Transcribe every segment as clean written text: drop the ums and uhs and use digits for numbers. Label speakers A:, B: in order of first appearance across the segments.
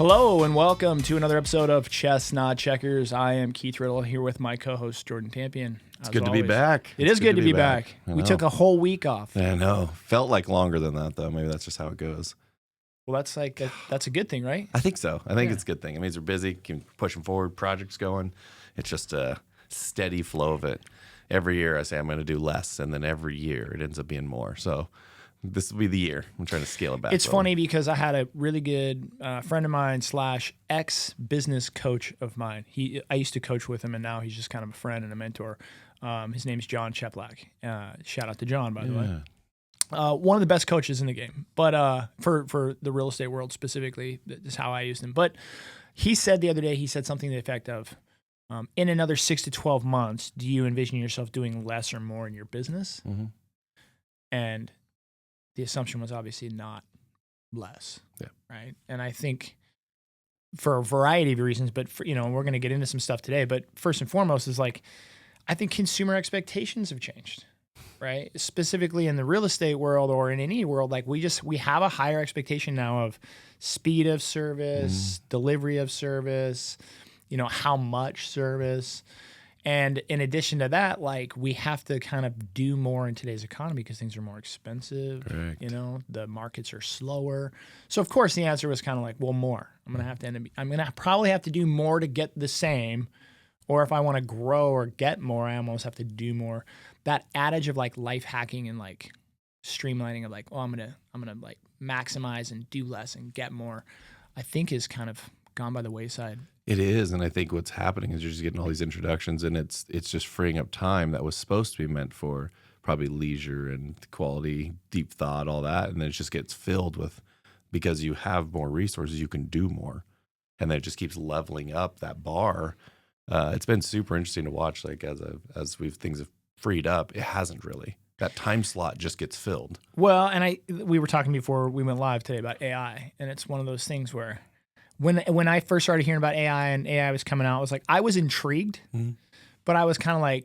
A: Hello and welcome to another episode of Chess Not Checkers. I am Keith Riddle here with my co-host Jordan Tampien.
B: It's good to be back.
A: It is good to be back. We took a whole week off.
B: I know. Felt like longer than that though. Maybe that's just how it goes.
A: Well, that's a good thing, right?
B: I think so. I think it's a good thing. It means we're busy, keep pushing forward, projects going. It's just a steady flow of it. Every year I say I'm going to do less, and then every year it ends up being more. So this will be the year. I'm trying to scale it back.
A: It's funny because I had a really good friend of mine / ex-business coach of mine. I used to coach with him, and now he's just kind of a friend and a mentor. His name's John Cheplak. Shout out to John, by the way. One of the best coaches in the game, but for the real estate world specifically, is how I used him. But he said the other day, something to the effect of, in another 6 to 12 months, do you envision yourself doing less or more in your business? Mm-hmm. And the assumption was obviously not less, right? And I think for a variety of reasons, but we're going to get into some stuff today. But first and foremost is I think consumer expectations have changed, right? Specifically in the real estate world or in any world, we have a higher expectation now of speed of service, delivery of service, how much service. And in addition to that, we have to kind of do more in today's economy because things are more expensive. Correct. The markets are slower. So of course the answer was kind of well, more. I'm gonna probably have to do more to get the same, or if I want to grow or get more, I almost have to do more. That adage of life hacking and streamlining of I'm gonna maximize and do less and get more, I think is kind of gone by the wayside.
B: It is, and I think what's happening is you're just getting all these introductions, and it's just freeing up time that was supposed to be meant for probably leisure and quality, deep thought, all that, and then it just gets filled with, because you have more resources, you can do more, and then it just keeps leveling up that bar. It's been super interesting to watch, as things have freed up. It hasn't really. That time slot just gets filled.
A: Well, and we were talking before we went live today about AI, and it's one of those things where when I first started hearing about AI and AI was coming out, I was intrigued, but I was kind of I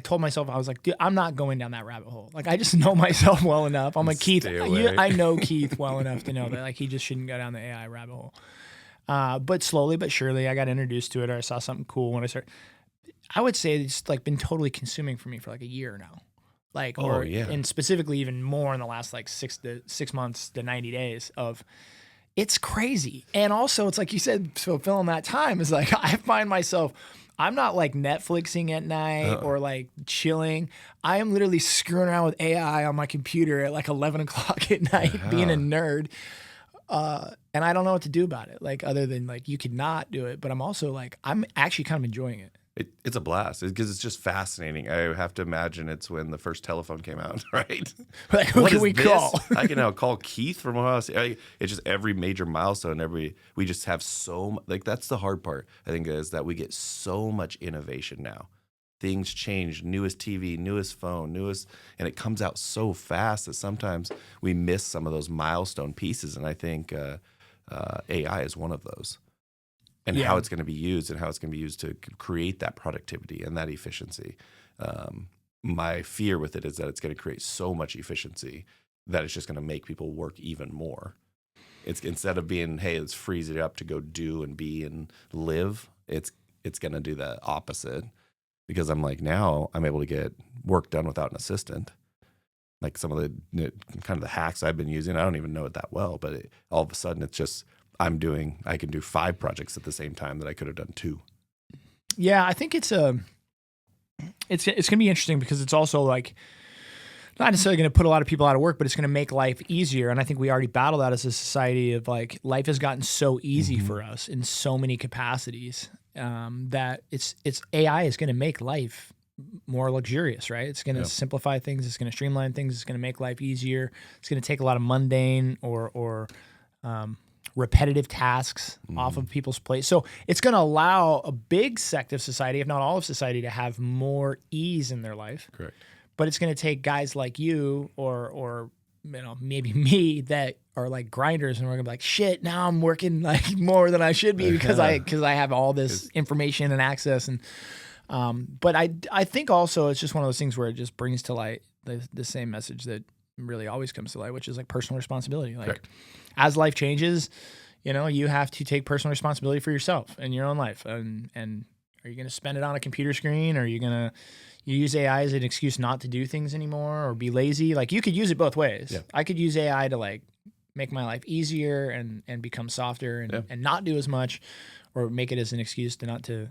A: told myself, I was dude, I'm not going down that rabbit hole. I just know myself well enough. I'm Keith, I know Keith well enough to know that he just shouldn't go down the AI rabbit hole. But slowly but surely I got introduced to it, or I saw something cool when I started. I would say it's been totally consuming for me for a year now. And specifically even more in the last 6 months to 90 days of. It's crazy. And also it's you said, fulfilling that time is I find myself, I'm not Netflixing at night or chilling. I am literally screwing around with AI on my computer at 11 o'clock at night, being a nerd. And I don't know what to do about it. Other than you could not do it, but I'm also I'm actually kind of enjoying it.
B: It's a blast because it's just fascinating. I have to imagine it's when the first telephone came out, right?
A: Who can we call?
B: I can now call Keith from Ohio State. It's just every major milestone. We just have so much. That's the hard part, I think, is that we get so much innovation now. Things change, newest TV, newest phone, and it comes out so fast that sometimes we miss some of those milestone pieces. And I think AI is one of those. And how it's going to be used to create that productivity and that efficiency. My fear with it is that it's going to create so much efficiency that it's just going to make people work even more. It's instead of being, hey, let's freeze it up to go do and be and live, it's going to do the opposite, because I'm now I'm able to get work done without an assistant. Some of the kind of the hacks I've been using, I don't even know it that well, but all of a sudden it's just, I can do 5 projects at the same time that I could have done 2.
A: Yeah, I think it's going to be interesting because it's also not necessarily going to put a lot of people out of work, but it's going to make life easier. And I think we already battle that as a society of life has gotten so easy for us in so many capacities that it's AI is going to make life more luxurious, right? It's going to simplify things. It's going to streamline things. It's going to make life easier. It's going to take a lot of mundane or repetitive tasks off of people's plates. So it's going to allow a big sect of society, if not all of society, to have more ease in their life.
B: Correct.
A: But it's going to take guys like you or maybe me that are grinders, and we're going to be shit, now I'm working more than I should be because I have all this information and access. And but I think also it's just one of those things where it just brings to light the same message that really always comes to light, which is personal responsibility. As life changes, you have to take personal responsibility for yourself and your own life. And are you going to spend it on a computer screen? Or are you going to use AI as an excuse not to do things anymore or be lazy? Like, you could use it both ways.
B: Yeah.
A: I could use AI to like make my life easier and become softer and not do as much, or make it as an excuse to not to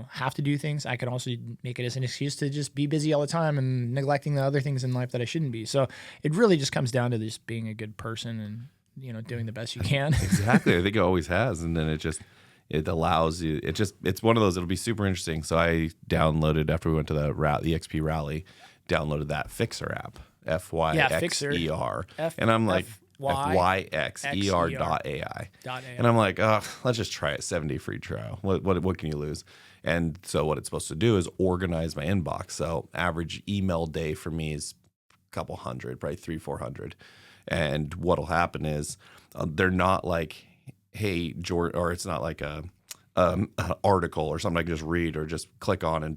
A: have to do things. I could also make it as an excuse to just be busy all the time and neglecting the other things in life that I shouldn't be. So it really just comes down to just being a good person and, doing the best you can.
B: Exactly. I think it always has. And then it allows you, it's one of those, it'll be super interesting. So I downloaded, after we went to the XP rally, downloaded that Fyxer app, Fyxer. And I'm like, Fyxer.ai. And I'm like, let's just try it. 7-day free trial. What can you lose? And so what it's supposed to do is organize my inbox. So average email day for me is a couple hundred, probably 300-400. And what'll happen is they're not like, hey, George, or it's not like an article or something I can just read or just click on. And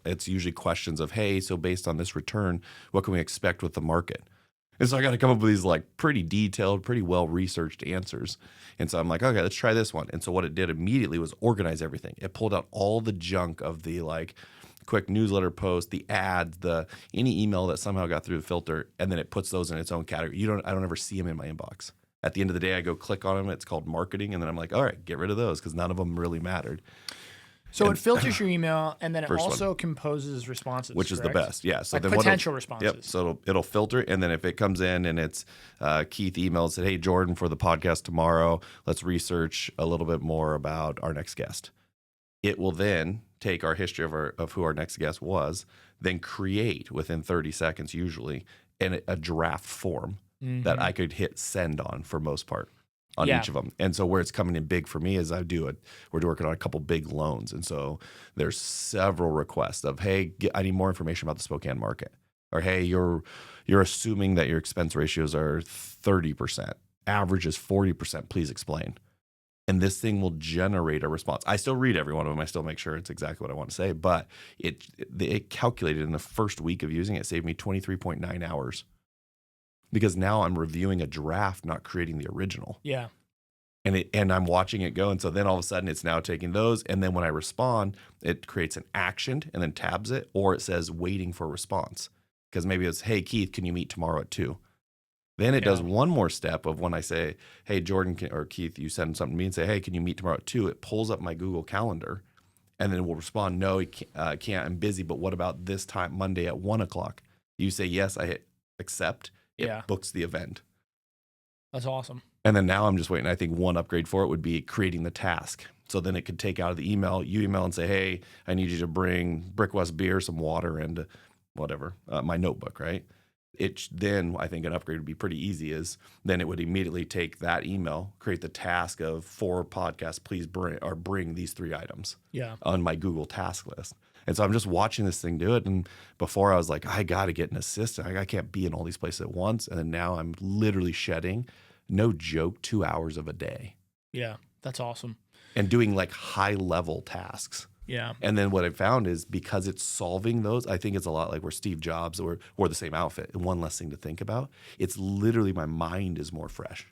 B: it's usually questions of, hey, so based on this return, what can we expect with the market? And so I got to come up with these like pretty detailed, pretty well-researched answers. And so I'm like, okay, let's try this one. And so what it did immediately was organize everything. It pulled out all the junk of the like quick newsletter post, the ads, any email that somehow got through the filter, and then it puts those in its own category. I don't ever see them in my inbox. At the end of the day, I go click on them. It's called marketing. And then I'm like, all right, get rid of those because none of them really mattered.
A: So it filters your email, and then it also composes responses,
B: which is the best. Yeah. So
A: like
B: then
A: potential responses.
B: Yep. So it'll filter, and then if it comes in and it's Keith emailed, said, "Hey Jordan, for the podcast tomorrow, let's research a little bit more about our next guest." It will then take our history of who our next guest was, then create within 30 seconds usually a draft form that I could hit send on for most part. On each of them. And so where it's coming in big for me is we're working on a couple big loans. And so there's several requests of, hey, I need more information about the Spokane market. Or, hey, you're assuming that your expense ratios are 30%. Average is 40%. Please explain. And this thing will generate a response. I still read every one of them. I still make sure it's exactly what I want to say. But it calculated in the first week of using it, saved me 23.9 hours. Because now I'm reviewing a draft, not creating the original.
A: Yeah.
B: And I'm watching it go. And so then all of a sudden it's now taking those. And then when I respond, it creates an action and then tabs it, or it says waiting for response. Because maybe it's, hey, Keith, can you meet tomorrow at 2? Then it does one more step of when I say, hey, Jordan or Keith, you send something to me and say, hey, can you meet tomorrow at 2? It pulls up my Google Calendar and then it will respond, no, I can't, I'm busy. But what about this time, Monday at 1 o'clock? You say, yes, I hit accept. It books the event.
A: That's awesome.
B: And then now I'm just waiting. I think one upgrade for it would be creating the task. So then it could take out of the email, you email and say, hey, I need you to bring Brickwest beer, some water, and whatever, my notebook, right? Then I think an upgrade would be pretty easy is then it would immediately take that email, create the task of 4 podcasts, please bring these 3 items on my Google task list. And so I'm just watching this thing do it. And before I was like, I got to get an assistant. I can't be in all these places at once. And then now I'm literally shedding, no joke, 2 hours of a day. Yeah.
A: That's awesome.
B: And doing like high level tasks.
A: Yeah.
B: And then what I found is because it's solving those, I think it's a lot like where Steve Jobs wore the same outfit and one less thing to think about. It's literally my mind is more fresh.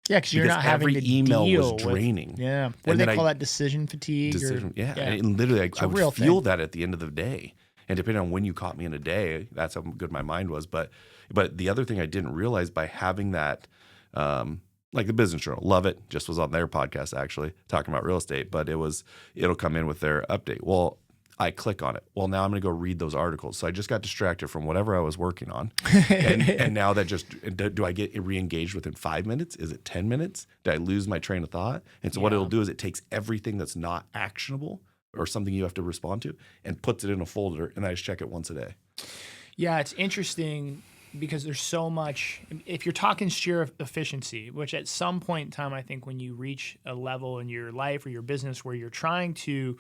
A: Yeah, because you're not having to
B: every email
A: deal
B: was draining.
A: What do they call that? Decision fatigue?
B: And literally, I would feel that at the end of the day. And depending on when you caught me in a day, that's how good my mind was. But the other thing I didn't realize by having that, like the Business Journal, love it. Just was on their podcast actually talking about real estate. But it'll come in with their update. Well, I click on it. Well, now I'm going to go read those articles. So I just got distracted from whatever I was working on. and now that do I get re-engaged within 5 minutes? Is it 10 minutes? Did I lose my train of thought? And so what it'll do is it takes everything that's not actionable or something you have to respond to and puts it in a folder, and I just check it once a day.
A: Yeah, it's interesting because there's so much. If you're talking sheer efficiency, which at some point in time, I think when you reach a level in your life or your business where you're trying to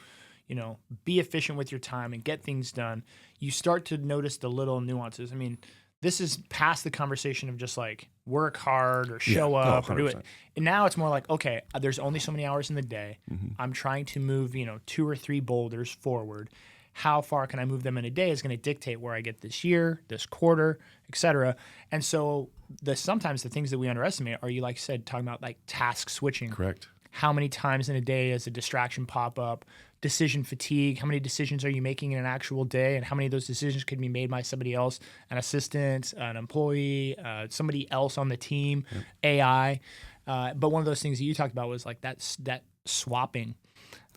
A: be efficient with your time and get things done, you start to notice the little nuances. I mean, this is past the conversation of just like work hard or show up or do it. And now it's more like, okay, there's only so many hours in the day. Mm-hmm. I'm trying to move, 2 or 3 boulders forward. how far can I move them in a day is going to dictate where I get this year, this quarter, et cetera. And so sometimes the things that we underestimate are, you like you said, talking about like task switching.
B: Correct.
A: How many times in a day does a distraction pop up? Decision fatigue. How many decisions are you making in an actual day? And how many of those decisions could be made by somebody else, an assistant, an employee, somebody else on the team, AI. But one of those things that you talked about was like that swapping.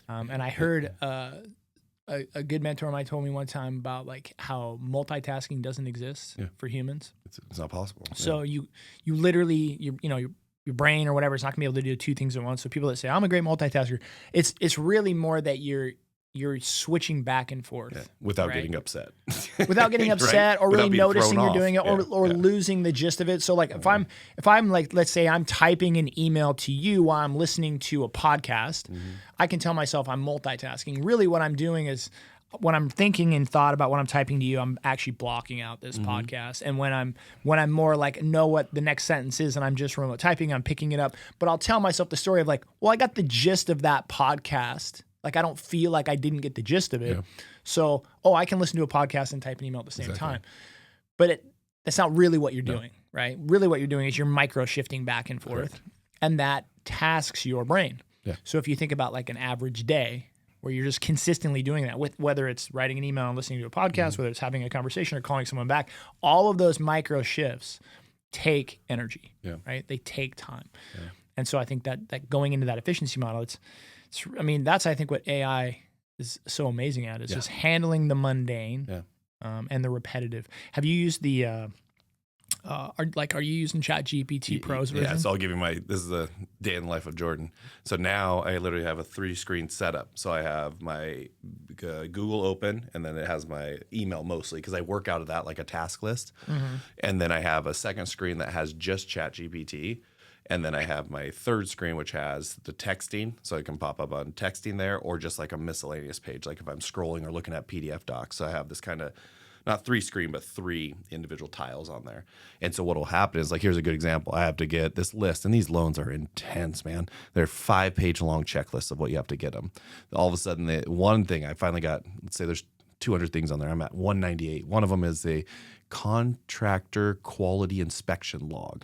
A: And I heard a good mentor of mine told me one time about like how multitasking doesn't exist for humans.
B: It's not possible.
A: So you literally, your brain or whatever is not gonna be able to do two things at once. So people that say I'm a great multitasker, it's really more that you're switching back and forth
B: without getting upset,
A: without getting upset, or really noticing you're doing it, or
B: Yeah.
A: losing the gist of it. So like if I'm like, let's say I'm typing an email to you while I'm listening to a podcast, I can tell myself I'm multitasking. Really, what I'm doing is, when I'm thinking and thought about what I'm typing to you, I'm actually blocking out this podcast. And when I'm more like know what the next sentence is and I'm just remote typing, I'm picking it up. But I'll tell myself the story of like, well, I got the gist of that podcast. Like I don't feel like I didn't get the gist of it. Yeah. So, I can listen to a podcast and type an email at the same time. But that's not really what you're doing, right? Really what you're doing is you're micro shifting back and forth. Correct. And that tasks your brain. Yeah. So if you think about like an average day, where you're just consistently doing that, with whether it's writing an email and listening to a podcast, whether it's having a conversation or calling someone back, all of those micro shifts take energy, right? They take time. Yeah. And so I think that going into that efficiency model, that's I think what AI is so amazing at, is just handling the mundane and the repetitive. Have you used the are you using ChatGPT Pro's version?
B: Yeah, so I'll give you this is the day in the life of Jordan. So now I literally have a 3-screen setup. So I have my Google open, and then it has my email mostly, because I work out of that like a task list. And then I have a second screen that has just ChatGPT. And then I have my third screen, which has the texting. So it can pop up on texting there, or just like a miscellaneous page, like if I'm scrolling or looking at PDF docs. So I have this kind of, not 3-screen, but 3 individual tiles on there. And so what will happen is, like, here's a good example. I have to get this list, and these loans are intense, man. They're 5-page long checklists of what you have to get them. All of a sudden, one thing I finally got, let's say there's 200 things on there. I'm at 198. One of them is a contractor quality inspection log.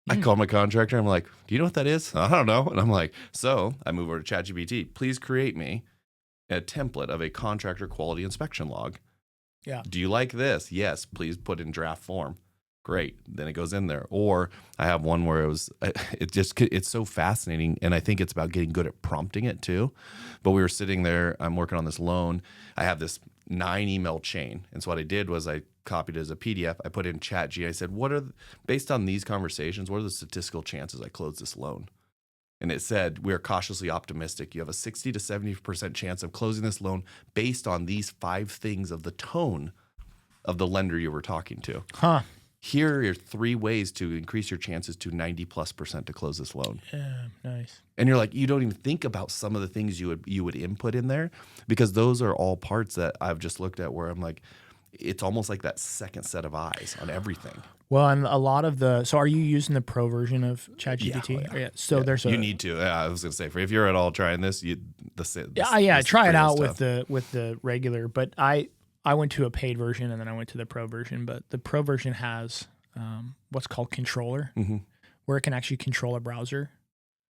B: I call my contractor. I'm like, do you know what that is? I don't know. And I'm like, so I move over to ChatGPT. Please create me a template of a contractor quality inspection log. Yeah. Do you like this? Yes. Please put in draft form. Great. Then it goes in there. Or I have one where it's so fascinating. And I think it's about getting good at prompting it too. But we were sitting there, I'm working on this loan. I have this 9-email chain. And so what I did was I copied it as a PDF. I put in ChatG. I said, based on these conversations, what are the statistical chances I close this loan? And it said, we are cautiously optimistic. You have a 60 to 70% chance of closing this loan based on these 5 things of the tone of the lender you were talking to. Huh. Here are 3 ways to increase your chances to 90+% to close this loan.
A: Yeah, nice.
B: And you're like, you don't even think about some of the things you would input in there, because those are all parts that I've just looked at where I'm like, it's almost like that second set of eyes on everything.
A: Well, and a lot of so are you using the pro version of ChatGPT? Yeah. So there's
B: you need to. I was going to say, if you're at all trying this,
A: try it out with the regular. But I went to a paid version, and then I went to the pro version. But the pro version has what's called controller, where it can actually control a browser.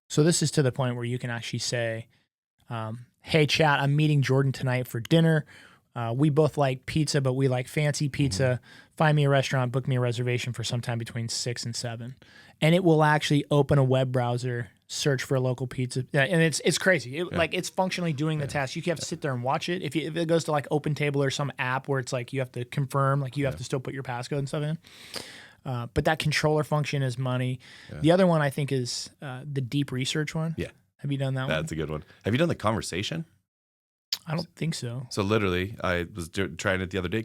A: So this is to the point where you can actually say, "Hey, chat, I'm meeting Jordan tonight for dinner. We both like pizza, but we like fancy pizza. Find me a restaurant, book me a reservation for sometime between 6 and 7. And it will actually open a web browser, search for a local pizza. And it's crazy. Like, it's functionally doing the task. You have to sit there and watch it. If it goes to like Open Table or some app where it's like you have to confirm, like you have to still put your passcode and stuff in. But that controller function is money. Yeah. The other one I think is the deep research one.
B: Yeah.
A: Have you done that one?
B: That's a good one. Have you done the conversation?
A: I don't think so.
B: So literally, I was trying it the other day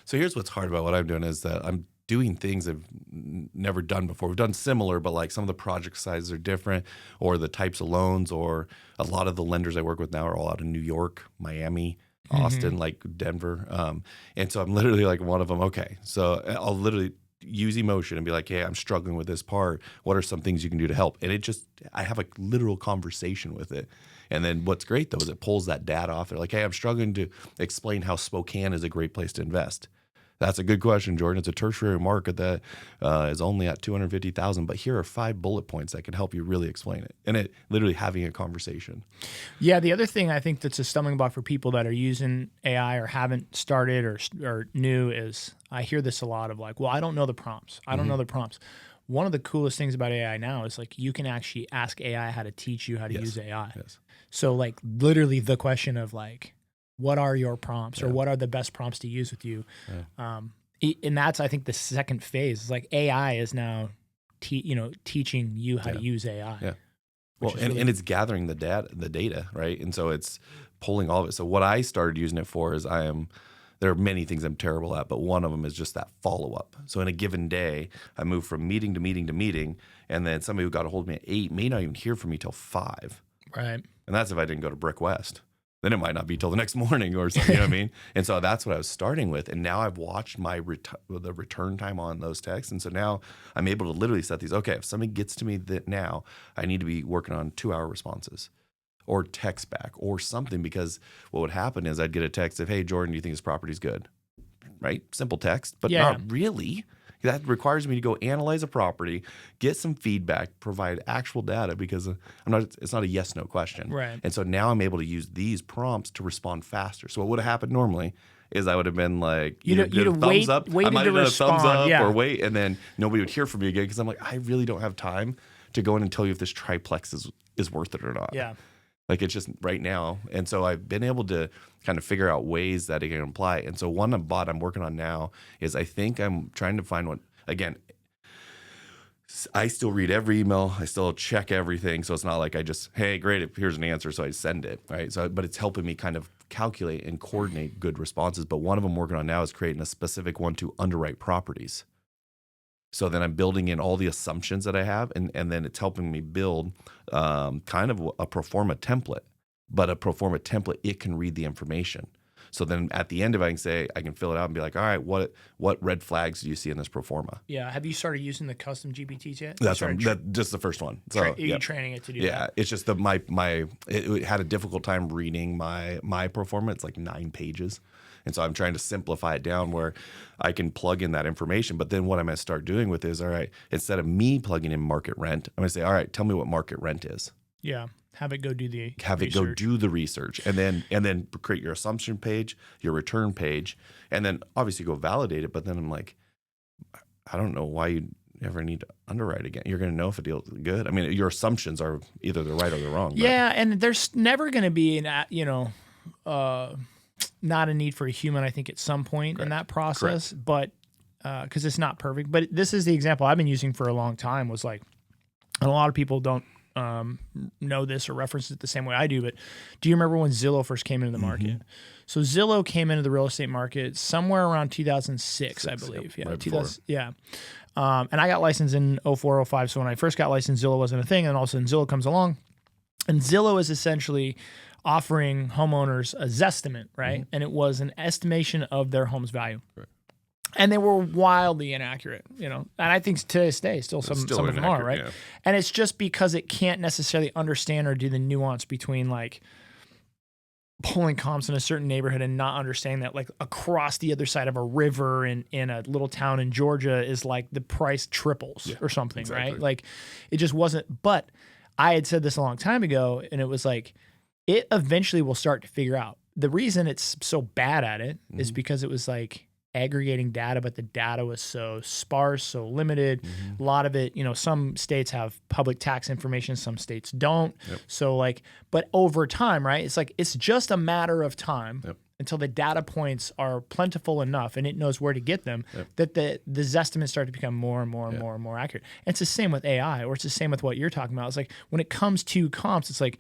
B: so here's what's hard about what I'm doing is that I'm doing things I've never done before. We've done similar, but like some of the project sizes are different, or the types of loans, or a lot of the lenders I work with now are all out of New York, Miami, Austin, like Denver. And so I'm literally like one of them. Okay, so I'll literally use emotion and be like, hey, I'm struggling with this part. What are some things you can do to help? And I have a literal conversation with it. And then what's great though is it pulls that data off. They're like, hey, I'm struggling to explain how Spokane is a great place to invest. That's a good question, Jordan. It's a tertiary market that is only at 250,000, but here are 5 bullet points that can help you really explain it. And it literally having a conversation.
A: Yeah, the other thing I think that's a stumbling block for people that are using AI or haven't started or new is I hear this a lot of like, well, I don't know the prompts. I don't know the prompts. One of the coolest things about AI now is like you can actually ask AI how to teach you how to use AI.
B: Yes.
A: So like literally the question of like, what are your prompts or what are the best prompts to use with you? And that's, I think, the second phase. It's like AI is now, teaching you how to use AI.
B: Yeah. Well, and it's gathering the data, right? And so it's pulling all of it. So what I started using it for is there are many things I'm terrible at, but one of them is just that follow-up. So in a given day, I move from meeting to meeting to meeting, and then somebody who got a hold of me at 8 may not even hear from me till 5.
A: Right.
B: And that's if I didn't go to Brick West. Then it might not be till the next morning or something, you know what I mean? And so that's what I was starting with. And now I've watched the return time on those texts. And so now I'm able to literally set these, okay, if somebody gets to me now, I need to be working on 2-hour responses or text back or something, because what would happen is I'd get a text of, hey, Jordan, do you think this property's good? Right? Simple text, but not really. That requires me to go analyze a property, get some feedback, provide actual data, because it's not a yes, no question.
A: Right.
B: And so now I'm able to use these prompts to respond faster. So what would have happened normally is I would have been like,
A: you'd
B: a thumbs up. I might have done a thumbs up
A: or
B: wait, and then nobody would hear from me again, because I'm like, I really don't have time to go in and tell you if this triplex is worth it or not.
A: Yeah.
B: Like it's just right now. And so I've been able to kind of figure out ways that it can apply. And so one bot I'm working on now is I think I'm trying to find one. Again, I still read every email. I still check everything. So it's not like I just, hey, great, here's an answer, so I send it, right? So, but it's helping me kind of calculate and coordinate good responses. But one of them I'm working on now is creating a specific one to underwrite properties. So then I'm building in all the assumptions that I have, and then it's helping me build kind of a pro forma template. But a pro forma template, it can read the information. So then at the end of it, I can fill it out and be like, all right, what red flags do you see in this pro forma?
A: Yeah. Have you started using the custom GPTs yet?
B: That's just the first one. So
A: you're training it to do that?
B: Yeah, it's just it had a difficult time reading my pro forma. It's like 9 pages. And so I'm trying to simplify it down where I can plug in that information. But then what I'm going to start doing with is, all right, instead of me plugging in market rent, I'm going to say, all right, tell me what market rent is.
A: Yeah. Have it go do the
B: research, and then create your assumption page, your return page, and then obviously go validate it. But then I'm like, I don't know why you ever need to underwrite again. You're going to know if a deal is good. I mean, your assumptions are either the right or the wrong.
A: Yeah, and there's never going to be not a need for a human, I think, at some point in that process. Correct. But because it's not perfect. But this is the example I've been using for a long time. Was like, and a lot of people don't know this or reference it the same way I do, but do you remember when Zillow first came into the market? Mm-hmm. So Zillow came into the real estate market somewhere around 2006, I believe.
B: Yep,
A: yeah,
B: right
A: 2000. Yeah. And I got licensed in 04, 05. So when I first got licensed, Zillow wasn't a thing. And all of a sudden Zillow comes along, and Zillow is essentially offering homeowners a Zestimate, right? Mm-hmm. And it was an estimation of their home's value. Right. And they were wildly inaccurate, and I think to this day, still some of them are, right? Yeah. And it's just because it can't necessarily understand or do the nuance between like pulling comps in a certain neighborhood and not understanding that like across the other side of a river in a little town in Georgia is like the price triples or something, exactly. Right? Like it just wasn't. But I had said this a long time ago, and it was like it eventually will start to figure out. The reason it's so bad at it is because it was like aggregating data, but the data was so sparse, so limited. Mm-hmm. A lot of it, some states have public tax information, some states don't. Yep. So like, but over time, right? It's like, it's just a matter of time until the data points are plentiful enough and it knows where to get them, that the estimates start to become more and more and more and more accurate. And it's the same with AI, or it's the same with what you're talking about. It's like, when it comes to comps, it's like,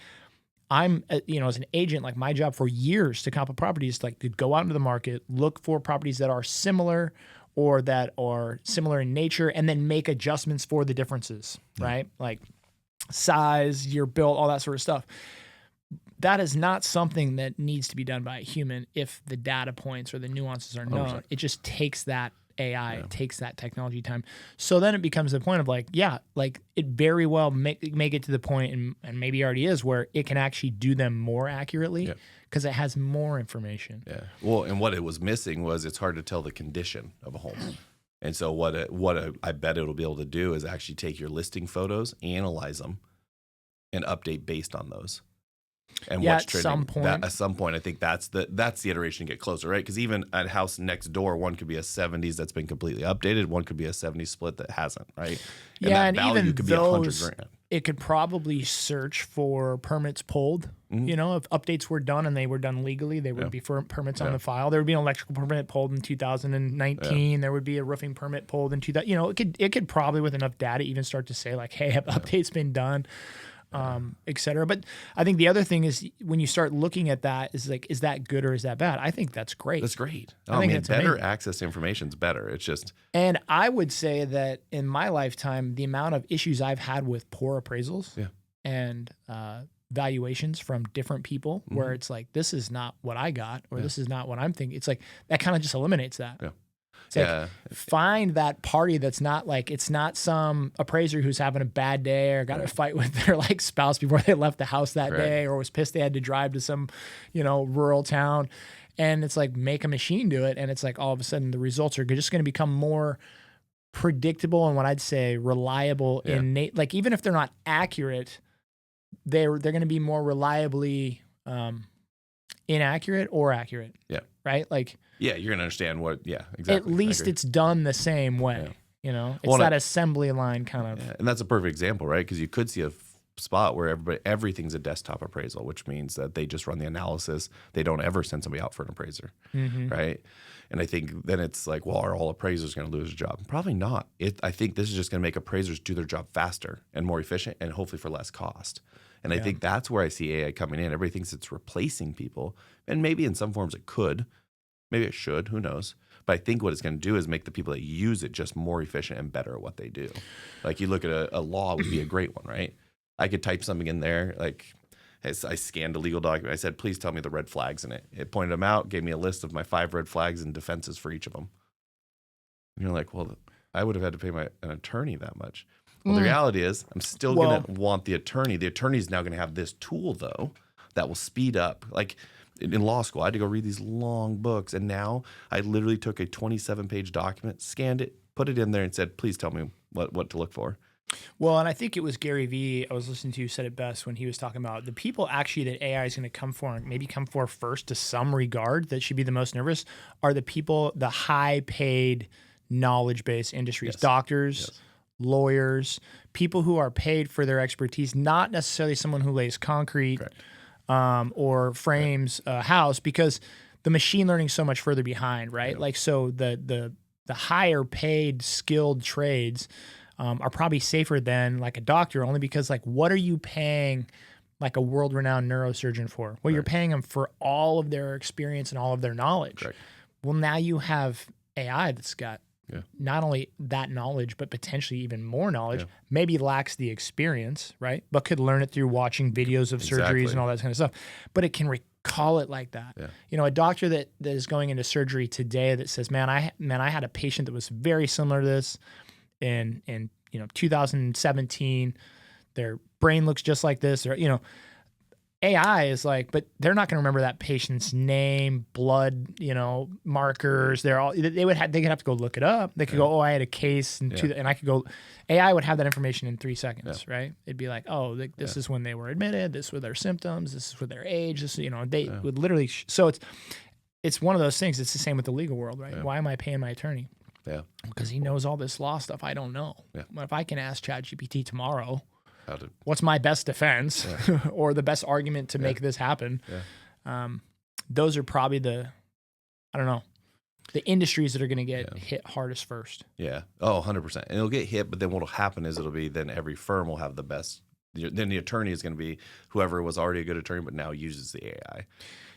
A: I'm, as an agent, like my job for years to comp a property is like to go out into the market, look for properties that are similar or that are similar in nature, and then make adjustments for the differences, right? Like size, year built, all that sort of stuff. That is not something that needs to be done by a human if the data points or the nuances are known. 100%. It just takes that AI. It takes that technology time. So then it becomes the point of like, yeah, like it very well may get to the point, and maybe already is, where it can actually do them more accurately because it has more information.
B: Yeah. Well, and what it was missing was it's hard to tell the condition of a home. And so I bet it'll be able to do is actually take your listing photos, analyze them, and update based on those. And
A: Yeah,
B: what's
A: at
B: trending.
A: some point.
B: At some point, I think that's the iteration to get closer, right? Because even a house next door, one could be a 70s that's been completely updated, one could be a 70s split that hasn't, right? And
A: Yeah,
B: that
A: and
B: value
A: even
B: could be $100 grand.
A: it could probably search for permits pulled. You know, if updates were done and they were done legally, they would be for permits on the file. There would be an electrical permit pulled in 2019. There would be a roofing permit pulled in 2000. You know, it could probably, with enough data, even start to say like, hey, have updates been done, et cetera. But I think the other thing is when you start looking at that is like, is that good or is that bad? I think that's great.
B: That's great.
A: I think
B: mean,
A: that's
B: better
A: amazing.
B: access to information is better. It's just
A: And I would say that in my lifetime, the amount of issues I've had with poor appraisals and valuations from different people where it's like, this is not what I got, or this is not what I'm thinking. It's like, that kind of just eliminates that.
B: Yeah.
A: It's like, find that party that's not like, it's not some appraiser who's having a bad day or got in a fight with their like spouse before they left the house that day, or was pissed they had to drive to some, you know, rural town. And it's like, make a machine do it. And it's like, all of a sudden the results are just going to become more predictable and what I'd say reliable like, even if they're not accurate, they're going to be more reliably inaccurate or accurate.
B: Yeah.
A: Right? Like,
B: yeah, you're going to understand what, exactly.
A: At least it's done the same way. You know, it's that assembly line kind of.
B: Yeah, and that's a perfect example, right? Because you could see a spot where everything's a desktop appraisal, which means that they just run the analysis. They don't ever send somebody out for an appraiser, right? And I think then it's like, well, are all appraisers going to lose a job? Probably not. I think this is just going to make appraisers do their job faster and more efficient, and hopefully for less cost. And I think that's where I see AI coming in. Everybody thinks it's replacing people, and maybe in some forms it could. Maybe it should. Who knows? But I think what it's going to do is make the people that use it just more efficient and better at what they do. Like you look at a law would be a great one, right? I could type something in there. Like as I scanned a legal document, I said, please tell me the red flags in it. It pointed them out, gave me a list of my 5 red flags and defenses for each of them. And you're like, well, I would have had to pay an attorney that much. Well, the reality is I'm still going to want the attorney. The attorney's now going to have this tool, though, that will speed up. Like in law school, I had to go read these long books. And now I literally took a 27-page document, scanned it, put it in there, and said, please tell me what to look for.
A: Well, and I think it was Gary Vee I was listening to said it best when he was talking about the people actually that AI is going to come for and maybe come for first to some regard that should be the most nervous are the people, the high-paid knowledge-based industries, doctors, lawyers, people who are paid for their expertise, not necessarily someone who lays concrete or frames a house, because the machine learning is so much further behind, right? Like, so the higher paid skilled trades are probably safer than like a doctor, only because like, what are you paying like a world-renowned neurosurgeon for? Well, you're paying them for all of their experience and all of their knowledge. Well, now you have AI that's got not only that knowledge, but potentially even more knowledge, maybe lacks the experience, right? But could learn it through watching videos of surgeries and all that kind of stuff. But it can recall it like that. You know, a doctor that is going into surgery today that says, man, I had a patient that was very similar to this in 2017. Their brain looks just like this, or, you know, AI is like, but they're not going to remember that patient's name, blood, you know, markers. They could have to go look it up. They could go, oh, I had a case, and I could go. AI would have that information in 3 seconds, right? It'd be like, oh, this is when they were admitted. This were their symptoms. This is with their age. This, you know, they would literally. So it's one of those things. It's the same with the legal world, right? Why am I paying my attorney? Because he knows all this law stuff I don't know. But if I can ask ChatGPT tomorrow, what's my best defense or the best argument to make this happen? Those are probably the industries that are going to get hit hardest first.
B: Yeah. Oh, 100%. And it'll get hit, but then what'll happen is then every firm will have the best. Then the attorney is going to be whoever was already a good attorney, but now uses the AI,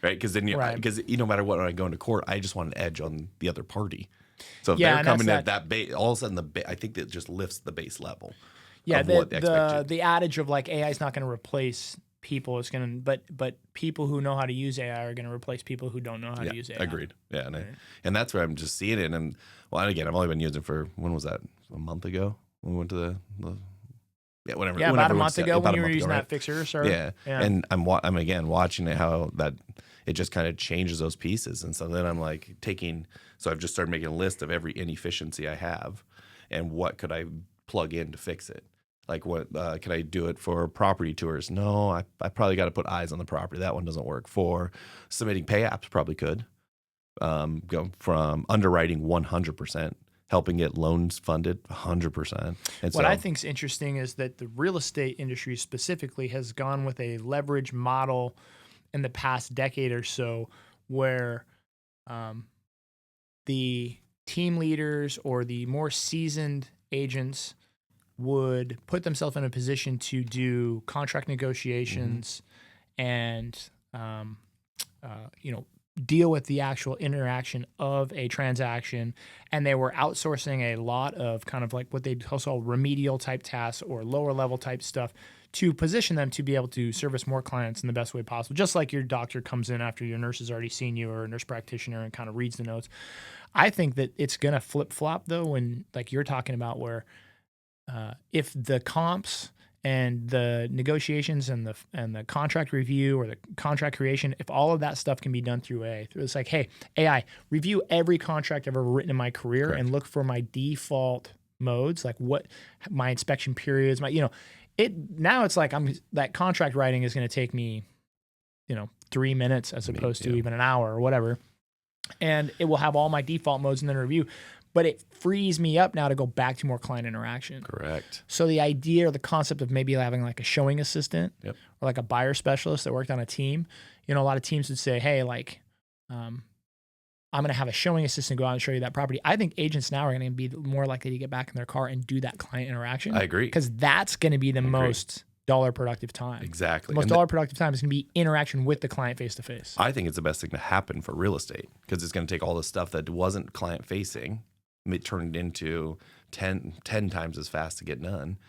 B: right? Because then no matter what, when I go into court, I just want an edge on the other party. So if they're coming at that base, all of a sudden I think that just lifts the base level.
A: Yeah, the adage of like AI is not going to replace people. It's going to, but people who know how to use AI are going to replace people who don't know how to use AI.
B: Agreed. Yeah, and,
A: Right.
B: and that's where I'm just seeing it. And well, and again, I've only been using it for, when was that? A month ago when we went to the whatever.
A: Yeah,
B: whenever
A: about a
B: we
A: month
B: set-
A: ago
B: about
A: when
B: a
A: you were
B: month
A: using
B: ago,
A: that
B: right?
A: Fyxer. Sir.
B: Yeah.
A: Yeah.
B: And I'm again watching it, how that it just kind of changes those pieces. And so then I'm like so I've just started making a list of every inefficiency I have and what could I plug in to fix it. Like, what can I do it for property tours? No, I probably got to put eyes on the property. That one doesn't work. For submitting pay apps, probably could. Go from underwriting 100%, helping get loans funded 100%. And
A: What I think is interesting is that the real estate industry specifically has gone with a leverage model in the past decade or so, where the team leaders or the more seasoned agents would put themselves in a position to do contract negotiations and deal with the actual interaction of a transaction, and they were outsourcing a lot of kind of like what they'd call remedial type tasks or lower level type stuff to position them to be able to service more clients in the best way possible. Just like your doctor comes in after your nurse has already seen you, or a nurse practitioner, and kind of reads the notes. I think that it's going to flip flop though, when like you're talking about, where if the comps and the negotiations and the contract review or the contract creation, if all of that stuff can be done through AI, it's like, hey, AI, review every contract I've ever written in my career.
B: Correct.
A: And look for my default modes, like what my inspection periods, now it's like that contract writing is going to take me, 3 minutes as opposed to even an hour or whatever. And it will have all my default modes in the review. But it frees me up now to go back to more client interaction.
B: Correct.
A: So the idea or the concept of maybe having like a showing assistant
B: Yep.
A: or like a buyer specialist that worked on a team, a lot of teams would say, hey, like, I'm going to have a showing assistant go out and show you that property. I think agents now are going to be more likely to get back in their car and do that client interaction.
B: I agree.
A: Because that's going to be the most dollar productive time.
B: Exactly.
A: The most
B: And
A: dollar productive time is going to be interaction with the client face to face.
B: I think it's the best thing to happen for real estate, because it's going to take all the stuff that wasn't client facing, turned into 10 times as fast to get done,